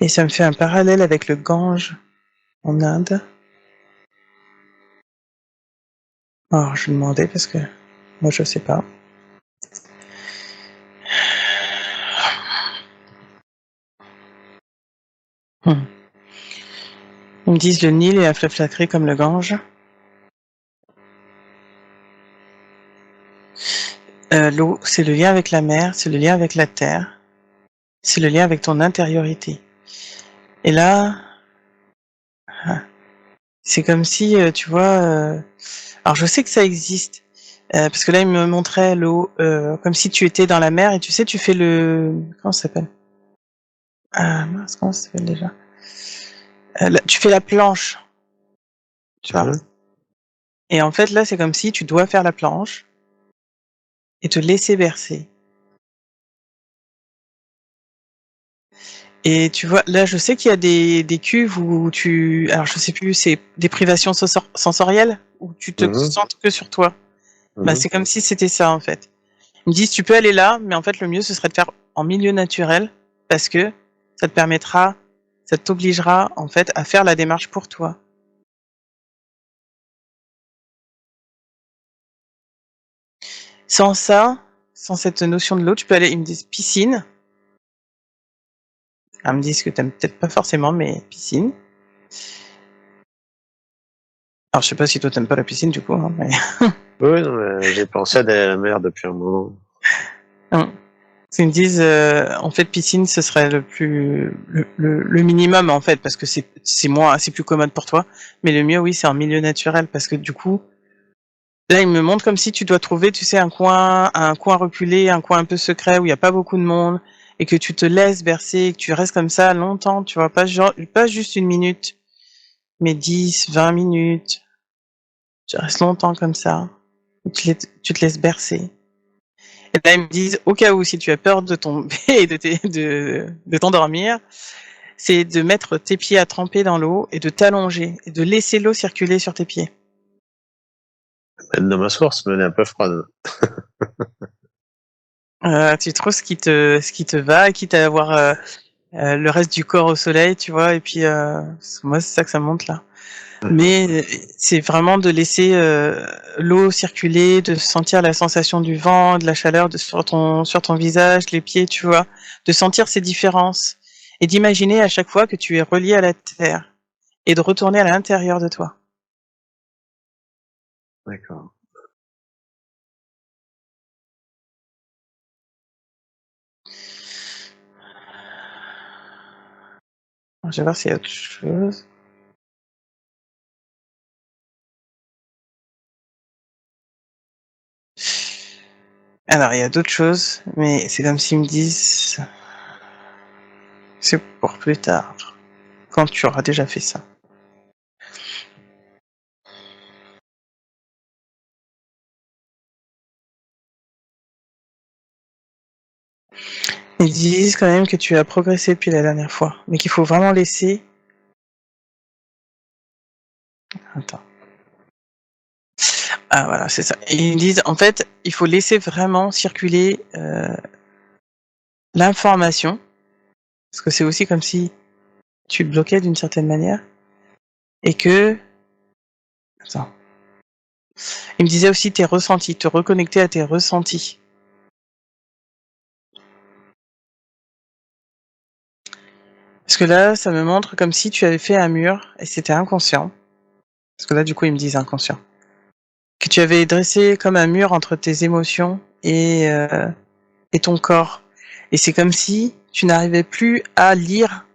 Et ça me fait un parallèle avec le Gange en Inde. Alors je vais demander parce que moi je sais pas. Ils me disent le Nil est un fleuve sacré comme le Gange. L'eau, c'est le lien avec la mer, c'est le lien avec la terre, c'est le lien avec ton intériorité. Et là, c'est comme si, tu vois... alors je sais que ça existe, parce que là il me montrait l'eau comme si tu étais dans la mer et tu sais, tu fais le... Comment ça s'appelle? Ah mince, comment ça s'appelle déjà? Là, tu fais la planche, tu vois. Et en fait là c'est comme si tu dois faire la planche et te laisser bercer. Et tu vois, là, je sais qu'il y a des cuves où alors je sais plus, c'est des privations sensorielles, où tu te concentres que sur toi. Bah, c'est comme si c'était ça, en fait. Ils me disent, tu peux aller là, mais en fait, le mieux, ce serait de faire en milieu naturel, parce que ça te permettra, ça t'obligera, en fait, à faire la démarche pour toi. Sans ça, sans cette notion de l'eau, tu peux aller, ils me disent piscine. Ils me disent que t'aimes peut-être pas forcément, mais piscine. Alors, je sais pas si toi t'aimes pas la piscine du coup, hein, mais... Oui, non, mais j'ai pensé à aller à la mer depuis un moment. Ils me disent, en fait, piscine, ce serait le minimum, en fait, parce que c'est plus commode pour toi. Mais le mieux, oui, c'est un milieu naturel, parce que du coup, là, il me montre comme si tu dois trouver, tu sais, un coin reculé, un coin un peu secret où il y a pas beaucoup de monde, et que tu te laisses bercer, que tu restes comme ça longtemps, tu vois, pas juste 1 minute, mais 10, 20 minutes. Tu restes longtemps comme ça. Tu te laisses bercer. Et là, ils me disent, au cas où, si tu as peur de tomber et de t'endormir, c'est de mettre tes pieds à tremper dans l'eau et de t'allonger et de laisser l'eau circuler sur tes pieds. Même dans ma source, mais elle est un peu froide. Tu trouves ce qui te va, quitte à avoir le reste du corps au soleil, tu vois, et puis moi, c'est ça que ça me montre là. Mais c'est vraiment de laisser l'eau circuler, de sentir la sensation du vent, de la chaleur sur ton visage, les pieds, tu vois, de sentir ces différences et d'imaginer à chaque fois que tu es relié à la terre et de retourner à l'intérieur de toi. D'accord. Alors, je vais voir s'il y a autre chose. Alors, il y a d'autres choses, mais c'est comme s'ils me disent c'est pour plus tard, quand tu auras déjà fait ça. Ils disent quand même que tu as progressé depuis la dernière fois, mais qu'il faut vraiment laisser... Attends. Ah voilà, c'est ça. Et ils disent, en fait, il faut laisser vraiment circuler l'information, parce que c'est aussi comme si tu te bloquais d'une certaine manière, et que... Attends. Il me disait aussi tes ressentis, te reconnecter à tes ressentis. Parce que là, ça me montre comme si tu avais fait un mur, et c'était inconscient. Parce que là, du coup, ils me disent inconscient. Que tu avais dressé comme un mur entre tes émotions et ton corps. Et c'est comme si tu n'arrivais plus à lire,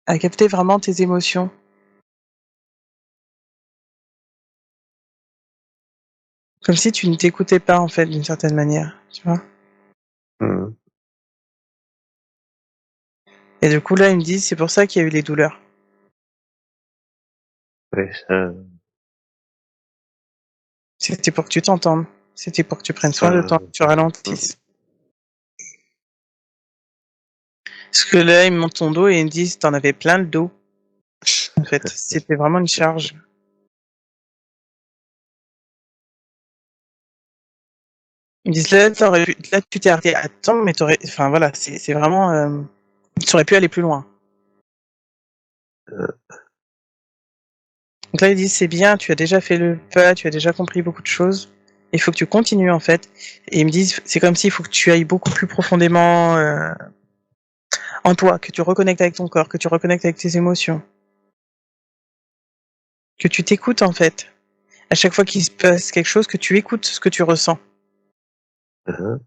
à capter vraiment tes émotions. Comme si tu ne t'écoutais pas, en fait, d'une certaine manière, tu vois. Mmh. Et du coup, là, ils me disent, c'est pour ça qu'il y a eu les douleurs. Oui, ça, C'était pour que tu t'entendes. C'était pour que tu prennes soin de toi, que tu mmh. ralentisses. Parce que là, ils me montrent ton dos et ils me disent, t'en avais plein le dos, en fait. C'était vraiment une charge. Ils me disent, là, tu t'es arrêté à temps, mais enfin, voilà, c'est vraiment, tu aurais pu aller plus loin. Donc là, ils disent, c'est bien, tu as déjà fait le pas, tu as déjà compris beaucoup de choses. Il faut que tu continues, en fait. Et ils me disent, c'est comme s'il faut que tu ailles beaucoup plus profondément en toi, que tu reconnectes avec ton corps, que tu reconnectes avec tes émotions. Que tu t'écoutes, en fait. À chaque fois qu'il se passe quelque chose, que tu écoutes ce que tu ressens. Mmh.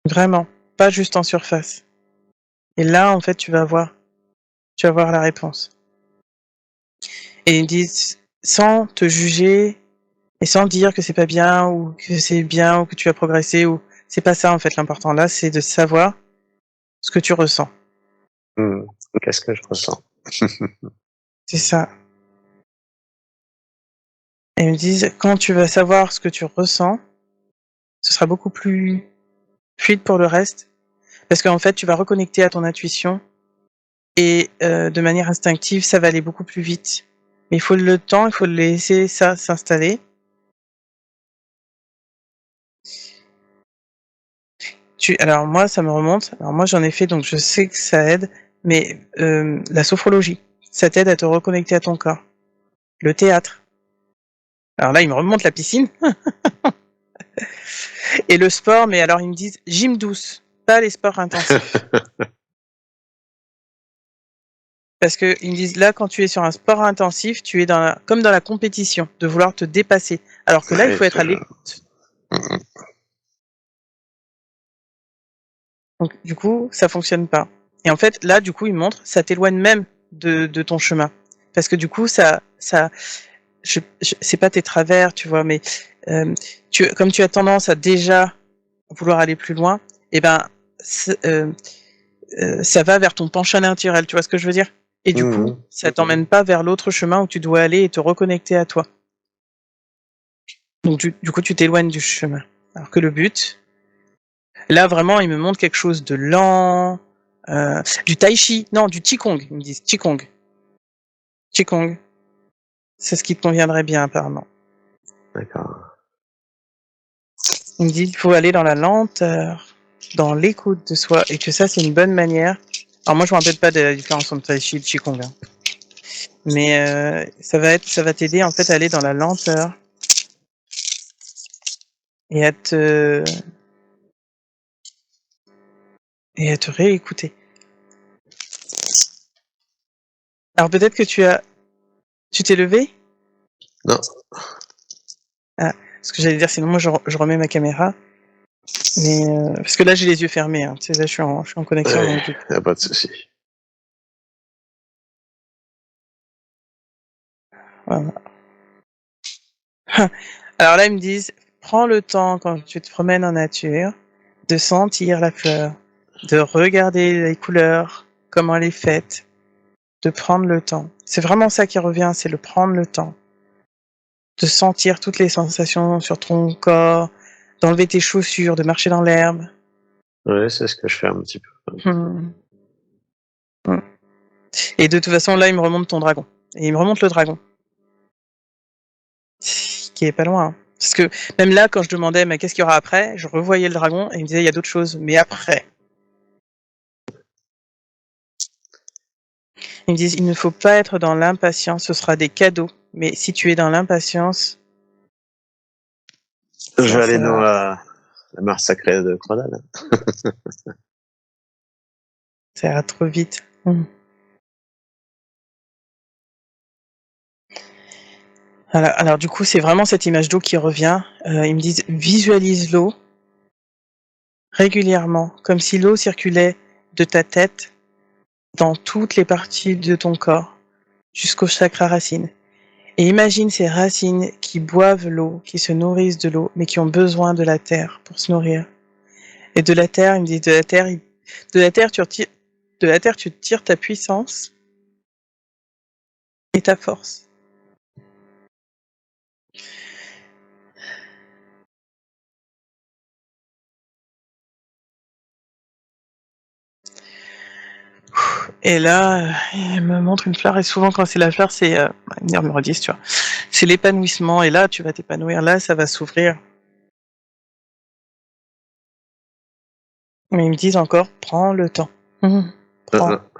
Vraiment. Pas juste en surface. Et là, en fait, tu vas voir la réponse. Et ils me disent, sans te juger, et sans dire que c'est pas bien, ou que c'est bien, ou que tu as progressé, ou... C'est pas ça, en fait, l'important. Là, c'est de savoir ce que tu ressens. Mmh. Qu'est-ce que je ressens? C'est ça. Et ils me disent, quand tu vas savoir ce que tu ressens, ce sera beaucoup plus fluide pour le reste. Parce qu'en fait, tu vas reconnecter à ton intuition. Et de manière instinctive, ça va aller beaucoup plus vite. Mais il faut le temps, il faut laisser ça s'installer. Alors moi, ça me remonte. Alors moi, j'en ai fait, donc je sais que ça aide. Mais la sophrologie, ça t'aide à te reconnecter à ton corps. Le théâtre. Alors là, ils me remontent la piscine. Et le sport, mais alors ils me disent gym douce, pas les sports intensifs. Parce qu'ils me disent, là, quand tu es sur un sport intensif, tu es comme dans la compétition, de vouloir te dépasser. Alors que là, il Ouais, faut être à l'écoute. Donc, du coup, ça fonctionne pas. Et en fait, là, du coup, ils montrent, ça t'éloigne même de ton chemin. Parce que du coup, c'est pas tes travers, tu vois, mais comme tu as tendance à déjà vouloir aller plus loin, et ben, ça va vers ton penchant naturel, tu vois ce que je veux dire? Et du coup, ça t'emmène pas vers l'autre chemin où tu dois aller et te reconnecter à toi. Donc du coup, tu t'éloignes du chemin. Alors que le but, là vraiment, ils me montrent quelque chose de lent, du tai chi, non, du qigong, ils me disent qigong. Qigong, c'est ce qui te conviendrait bien apparemment. D'accord. Ils me disent qu'il faut aller dans la lenteur, dans l'écoute de soi, et que ça, c'est une bonne manière. Alors moi, je me rappelle pas de la différence entre tai chi et qigong, hein. Mais ça va t'aider en fait à aller dans la lenteur et à te réécouter. Alors peut-être que tu t'es levé? Non. Ah, ce que j'allais dire, sinon moi je remets ma caméra. Mais parce que là j'ai les yeux fermés, hein. Tu sais, là je suis en connexion, Ouais, donc du coup. y a pas de souci. Voilà. Alors là ils me disent, prends le temps quand tu te promènes en nature de sentir la fleur, de regarder les couleurs, comment elle est faite, de prendre le temps. C'est vraiment ça qui revient, c'est le prendre le temps. De sentir toutes les sensations sur ton corps, d'enlever tes chaussures, de marcher dans l'herbe. Ouais, c'est ce que je fais un petit peu. Mmh. Mmh. Et de toute façon, là, il me remonte ton dragon. Et il me remonte le dragon. Qui est pas loin, hein. Parce que même là, quand je demandais, mais qu'est-ce qu'il y aura après, je revoyais le dragon et il me disait, il y a d'autres choses. Mais après. Ils me disent, il ne faut pas être dans l'impatience, ce sera des cadeaux. Mais si tu es dans l'impatience, Je vais aller ça dans va. la mare sacrée de Cronal. Ça ira trop vite. Mmh. Alors du coup, c'est vraiment cette image d'eau qui revient. Ils me disent, visualise l'eau régulièrement, comme si l'eau circulait de ta tête dans toutes les parties de ton corps, jusqu'au chakra racine. Et imagine ces racines qui boivent l'eau, qui se nourrissent de l'eau, mais qui ont besoin de la terre pour se nourrir. Et de la terre, ils me disent de la terre, de la terre, tu tires ta puissance et ta force. Et là, il me montre une fleur, et souvent quand c'est la fleur, c'est, ils me redisent, tu vois, c'est l'épanouissement, et là, tu vas t'épanouir, là, ça va s'ouvrir. Mais ils me disent encore, prends le temps. Prends le temps.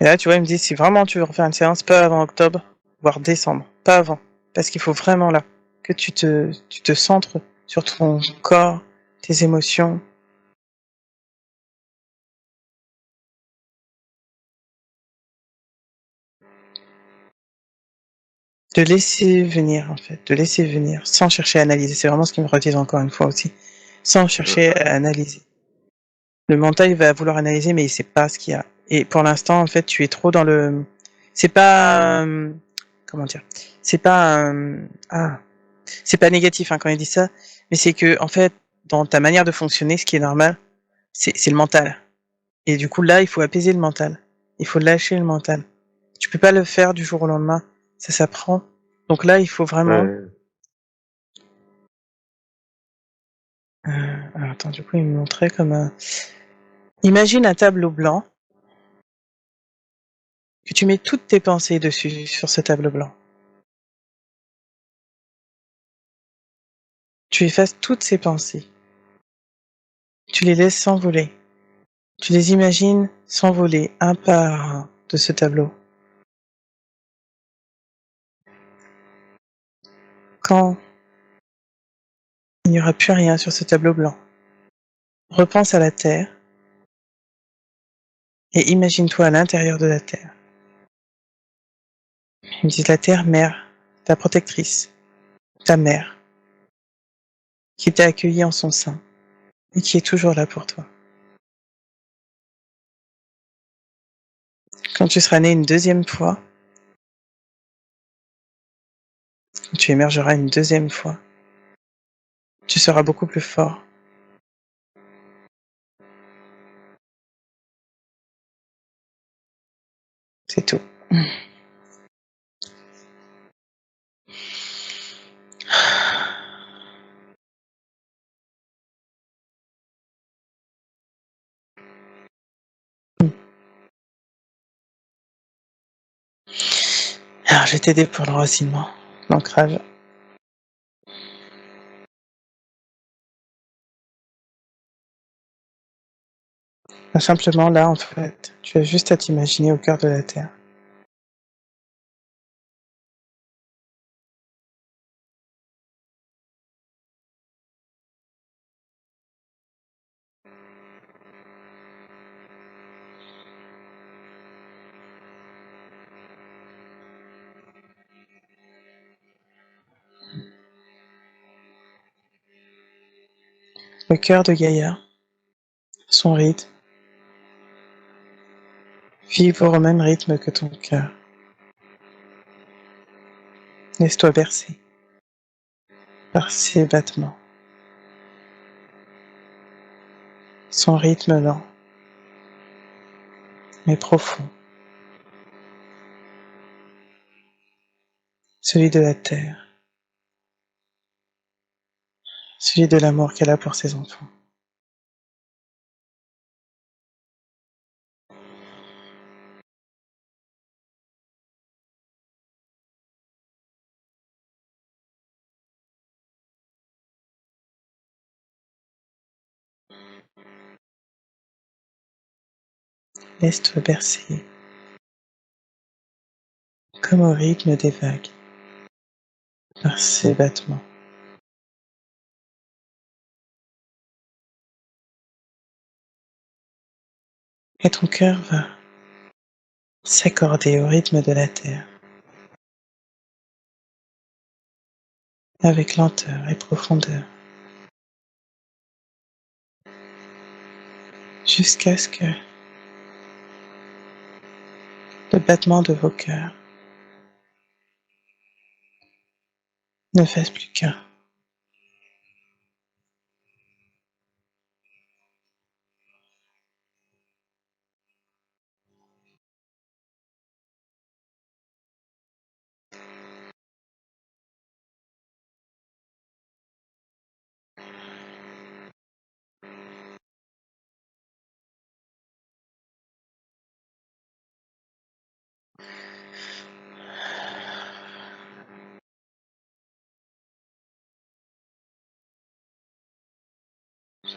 Et là, tu vois, ils me disent, si vraiment tu veux refaire une séance, pas avant octobre, voire décembre, pas avant. Parce qu'il faut vraiment là que tu te centres sur ton corps, tes émotions. De laisser venir, en fait, de laisser venir, sans chercher à analyser. C'est vraiment ce qu'ils me redisent encore une fois aussi. Sans chercher à analyser. Le mental, il va vouloir analyser, mais il sait pas ce qu'il y a. Et pour l'instant, en fait, tu es trop dans le, c'est pas, comment dire, c'est pas, c'est pas négatif, hein, quand il dit ça, mais c'est que, en fait, dans ta manière de fonctionner, ce qui est normal, c'est le mental. Et du coup, là, il faut apaiser le mental. Il faut lâcher le mental. Tu peux pas le faire du jour au lendemain. Ça s'apprend. Donc là, il faut vraiment, Ouais. alors attends, du coup, il me montrait comme un, imagine un tableau blanc, que tu mets toutes tes pensées dessus, sur ce tableau blanc. Tu effaces toutes ces pensées. Tu les laisses s'envoler. Tu les imagines s'envoler un par un de ce tableau. Quand il n'y aura plus rien sur ce tableau blanc, Repense à la Terre et imagine-toi à l'intérieur de la Terre. Ils me disent la Terre, mère, ta protectrice, ta mère, qui t'a accueilli en son sein et qui est toujours là pour toi. Quand tu seras né une deuxième fois, quand tu émergeras une deuxième fois, tu seras beaucoup plus fort. C'est tout. Alors, je vais t'aider pour le racinement, l'ancrage. Simplement, là, en fait, tu as juste à t'imaginer au cœur de la Terre. Le cœur de Gaïa, son rythme, vibre au même rythme que ton cœur. Laisse-toi bercer par ses battements. Son rythme lent, mais profond. Celui de la Terre. Celui de l'amour qu'elle a pour ses enfants. Laisse-toi bercer, comme au rythme des vagues, par ses battements. Et ton cœur va s'accorder au rythme de la Terre, avec lenteur et profondeur, jusqu'à ce que le battement de vos cœurs ne fasse plus qu'un.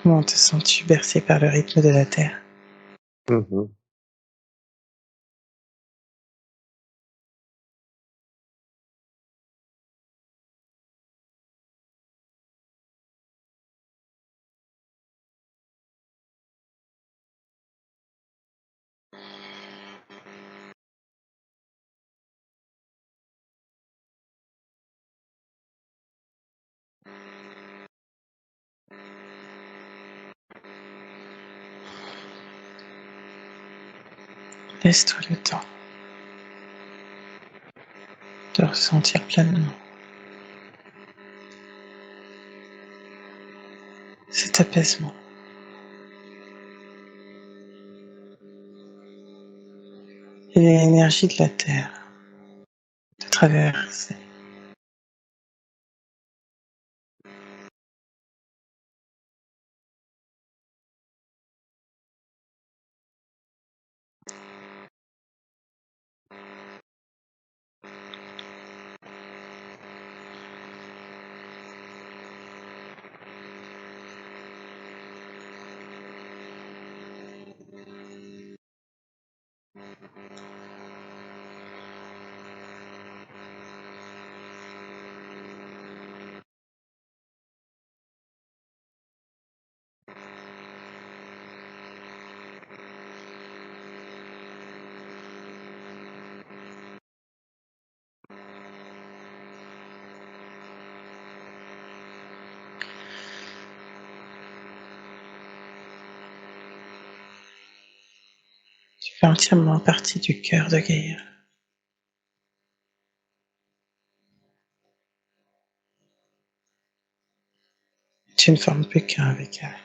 Comment te sens-tu bercé par le rythme de la Terre? Mhm. Laisse-toi le temps de ressentir pleinement cet apaisement et l'énergie de la Terre de traverser. fait entièrement partie du cœur de Gaïa. Tu ne formes plus qu'un avec elle.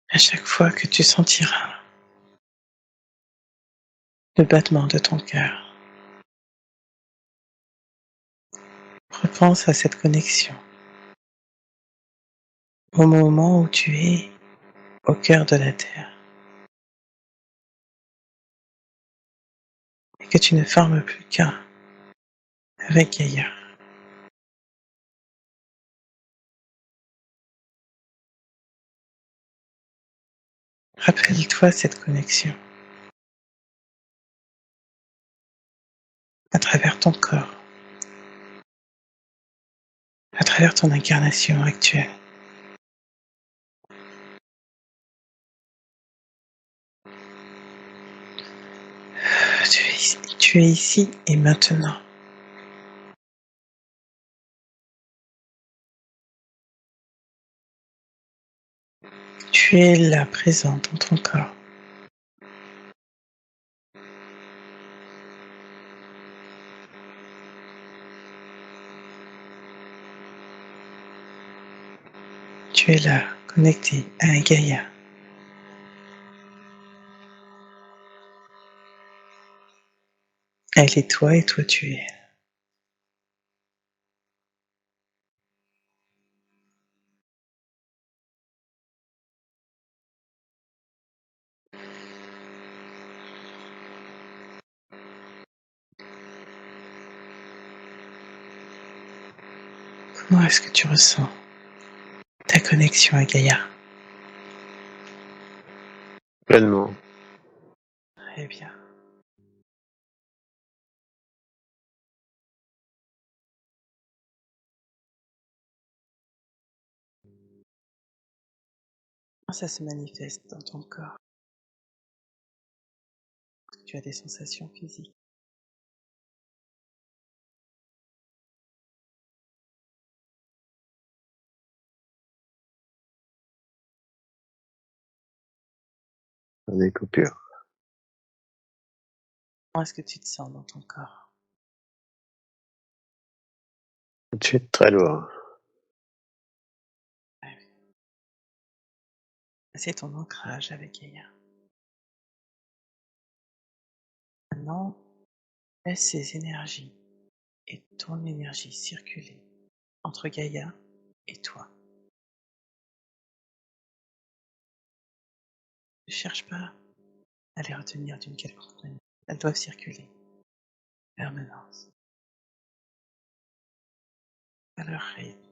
À chaque fois que tu sentiras le battement de ton cœur, repense à cette connexion, au moment où tu es au cœur de la Terre et que tu ne formes plus qu'un avec Gaïa. Rappelle-toi cette connexion à travers ton corps, à travers ton incarnation actuelle. Tu es ici et maintenant. Tu es là présent dans ton corps. Tu es là, connecté à Gaïa. Elle est toi et toi tu es. Comment est-ce que tu ressens ta connexion à Gaïa? Pleinement. Très bien. Comment ça se manifeste dans ton corps? Tu as des sensations physiques. Des coupures. Comment est-ce que tu te sens dans ton corps? Tout de suite, très loin. C'est ton ancrage avec Gaïa. Maintenant, laisse ces énergies et ton énergie circuler entre Gaïa et toi. Ne cherche pas à les retenir d'une quelconque manière. Elles doivent circuler en permanence, à leur rythme.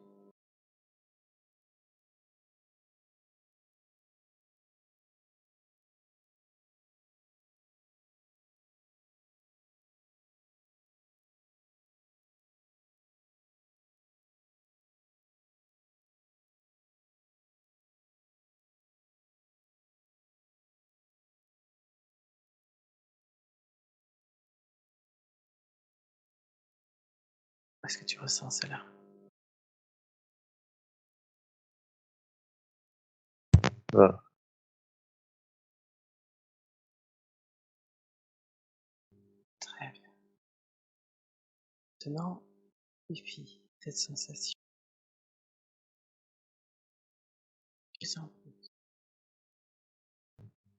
Est-ce que tu ressens cela? Voilà. Très bien. Maintenant, vérifie cette sensation. Plus en plus.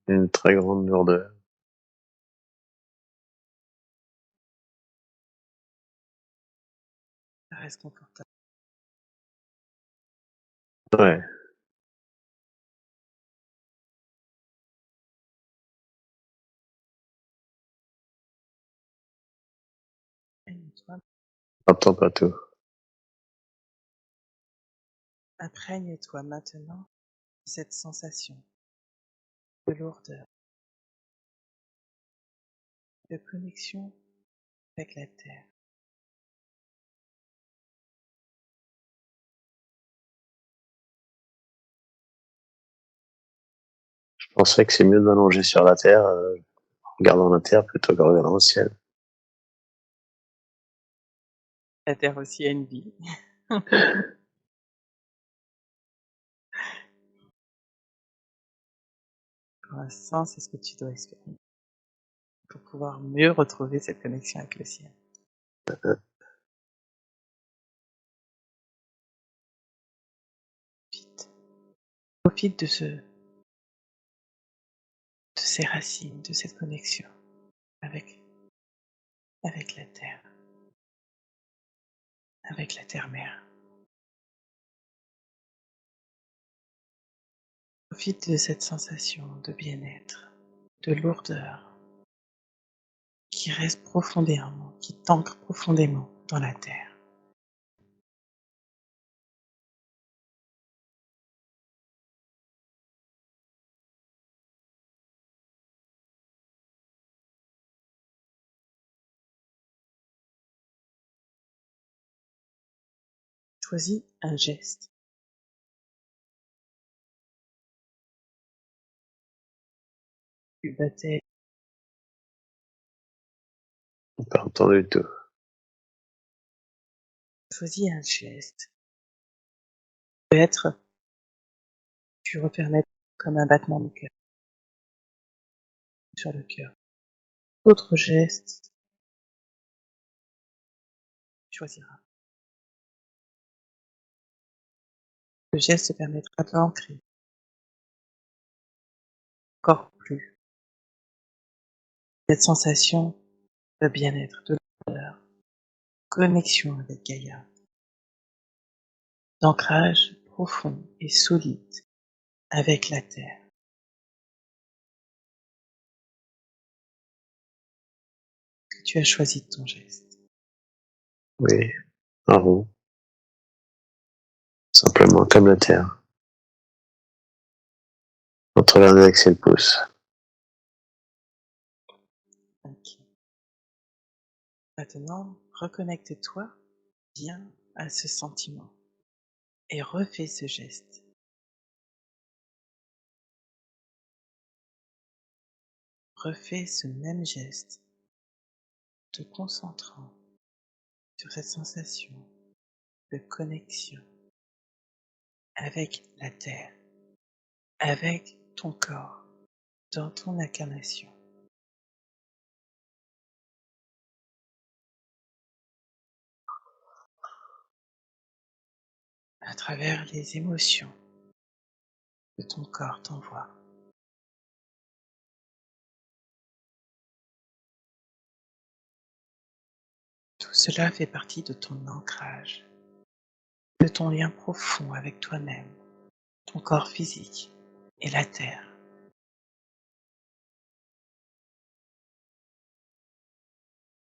une très grande lourdeur. Ça reste confortable. Ouais, Imprègne-toi j'entends pas tout. imprègne-toi maintenant de cette sensation de lourdeur, de connexion avec la terre. Je pensais que c'est mieux de m'allonger sur la terre, en regardant la terre plutôt qu'en regardant le ciel. La terre aussi a une vie. Pour l'instant, c'est ce que tu dois expérimenter pour pouvoir mieux retrouver cette connexion avec le ciel. Profite. Profite de ces racines, de cette connexion avec, avec la terre-mère. Profite de cette sensation de bien-être, de lourdeur qui reste profondément, qui t'ancre profondément dans la terre. Choisis un geste. Tu battais, Pas entendu du tout. choisis un geste. Peut-être tu repères mettre comme un battement de cœur sur le cœur. Autre geste, tu choisiras. Le geste te permettra d'ancrer encore plus cette sensation de bien-être, de lourdeur, connexion avec Gaïa, d'ancrage profond et solide avec la terre. Que tu as choisi de ton geste. Oui, en rond. Simplement comme la terre. Entre l'index et le pouce. Ok. Maintenant, reconnecte-toi bien à ce sentiment et refais ce geste. Refais ce même geste, te concentrant sur cette sensation de connexion avec la terre, avec ton corps, dans ton incarnation. À travers les émotions que ton corps t'envoie. Tout cela fait partie de ton ancrage, de ton lien profond avec toi-même, ton corps physique et la terre.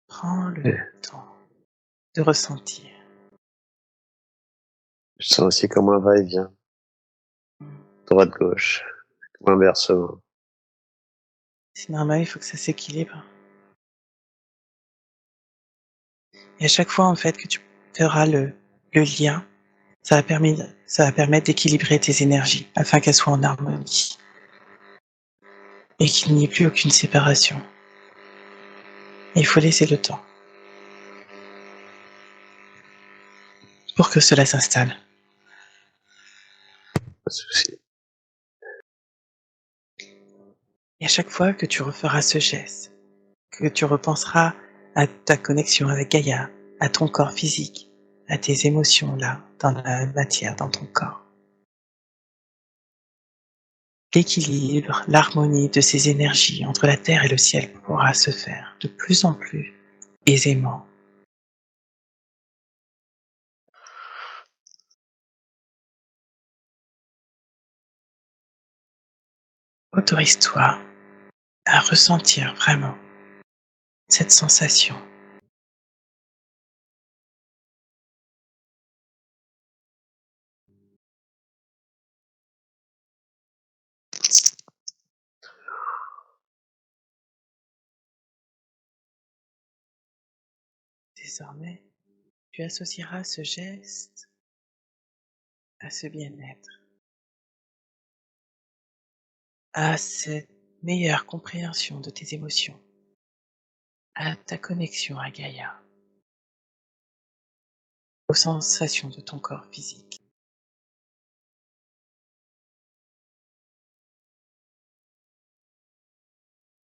Prends le Et temps de ressentir. je sens aussi comme un va-et-vient, droite-gauche, comme un bercement. C'est normal, il faut que ça s'équilibre. Et à chaque fois, en fait, que tu feras le lien, ça va permettre d'équilibrer tes énergies afin qu'elles soient en harmonie et qu'il n'y ait plus aucune séparation. Et il faut laisser le temps pour que cela s'installe. Pas de souci. Et à chaque fois que tu referas ce geste, que tu repenseras à ta connexion avec Gaïa, à ton corps physique, à tes émotions là, dans la matière, dans ton corps, l'équilibre, l'harmonie de ces énergies entre la terre et le ciel pourra se faire de plus en plus aisément. Autorise-toi à ressentir vraiment cette sensation. Désormais, tu associeras ce geste à ce bien-être, à cette meilleure compréhension de tes émotions, à ta connexion à Gaïa, aux sensations de ton corps physique.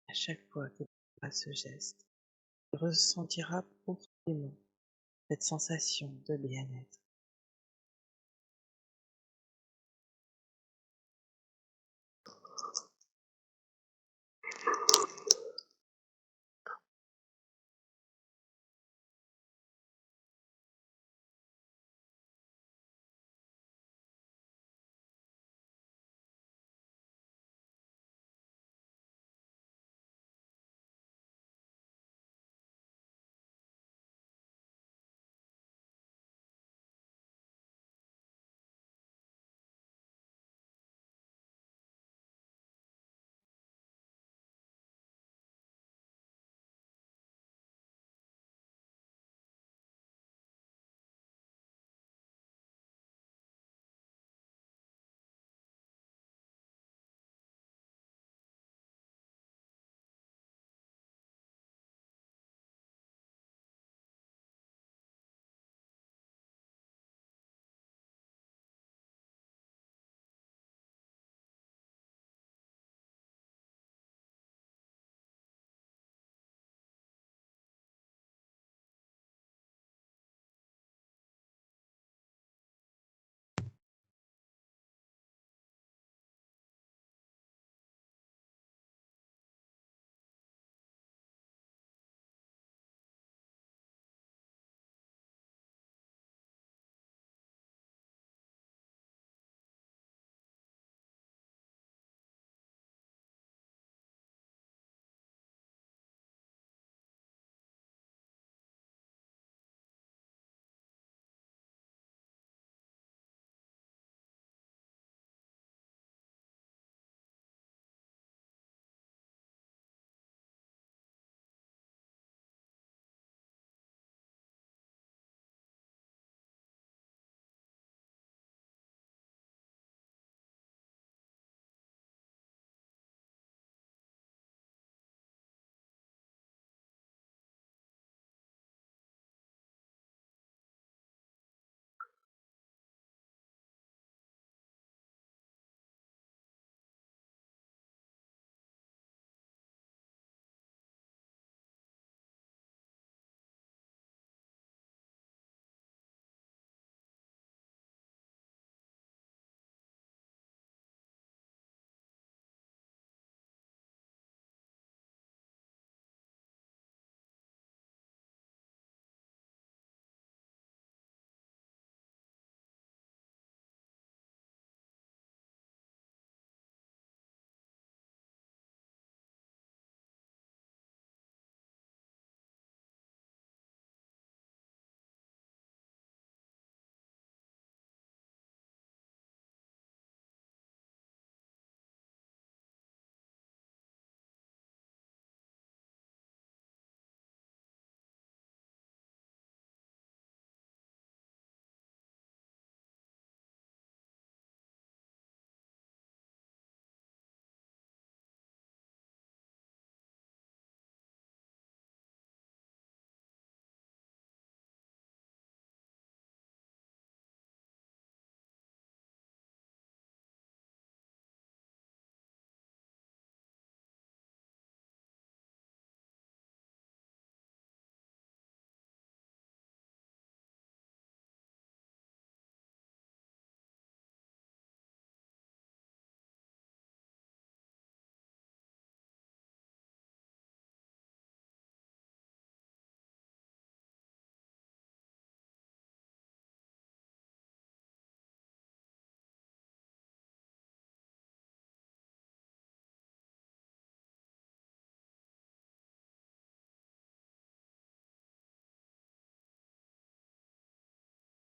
À chaque fois que tu feras ce geste, tu ressentiras profondément cette sensation de bien-être.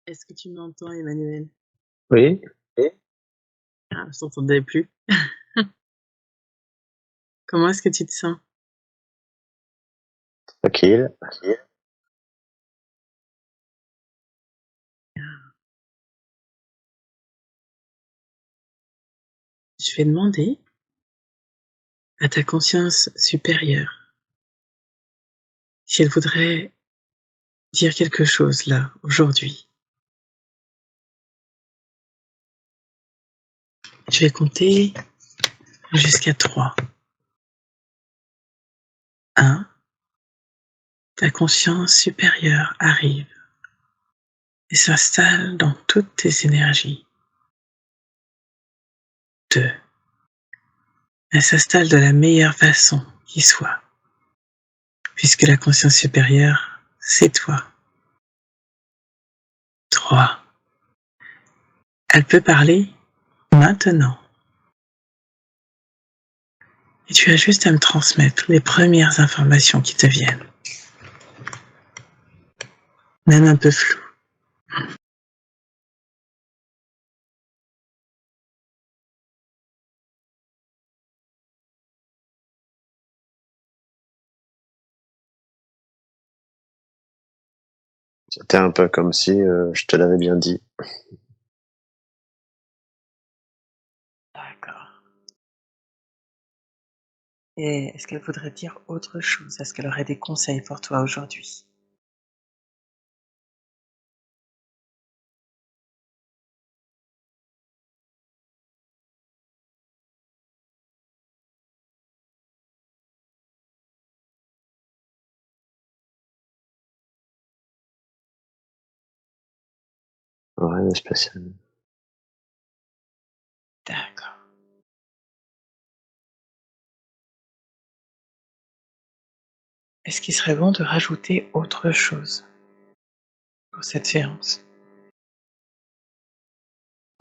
Est-ce que tu m'entends, Emmanuel? Oui, Ah, je t'entendais plus. Comment est-ce que tu te sens? tranquille. Je vais demander à ta conscience supérieure si elle voudrait dire quelque chose là, aujourd'hui. Je vais compter jusqu'à 3. 1. Ta conscience supérieure arrive et s'installe dans toutes tes énergies. 2. Elle s'installe de la meilleure façon qui soit, puisque la conscience supérieure, c'est toi. 3. Elle peut parler maintenant. Et tu as juste à me transmettre les premières informations qui te viennent, même un peu floues. C'était un peu comme si je te l'avais bien dit. D'accord. Et est-ce qu'elle voudrait dire autre chose? Est-ce qu'elle aurait des conseils pour toi aujourd'hui? Rien de spécial. D'accord. Est-ce qu'il serait bon de rajouter autre chose pour cette séance?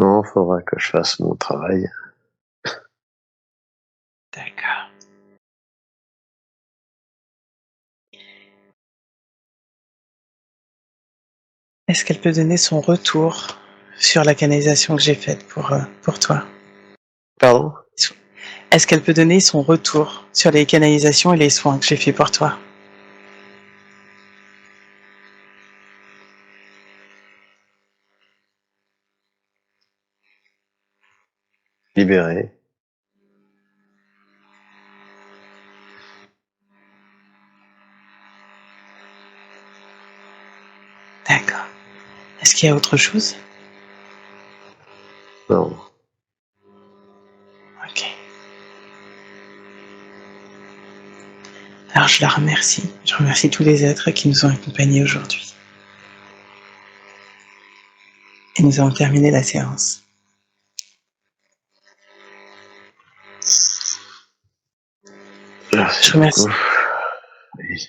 Non, faudra que je fasse mon travail. D'accord. Est-ce qu'elle peut donner son retour sur la canalisation que j'ai faite pour toi? Pardon? Est-ce qu'elle peut donner son retour sur les canalisations et les soins que j'ai faits pour toi? Libéré. D'accord. Est-ce qu'il y a autre chose? Non. OK. Alors je la remercie. Je remercie tous les êtres qui nous ont accompagnés aujourd'hui. Et nous avons terminé la séance. Je Merci remercie. beaucoup. Oui.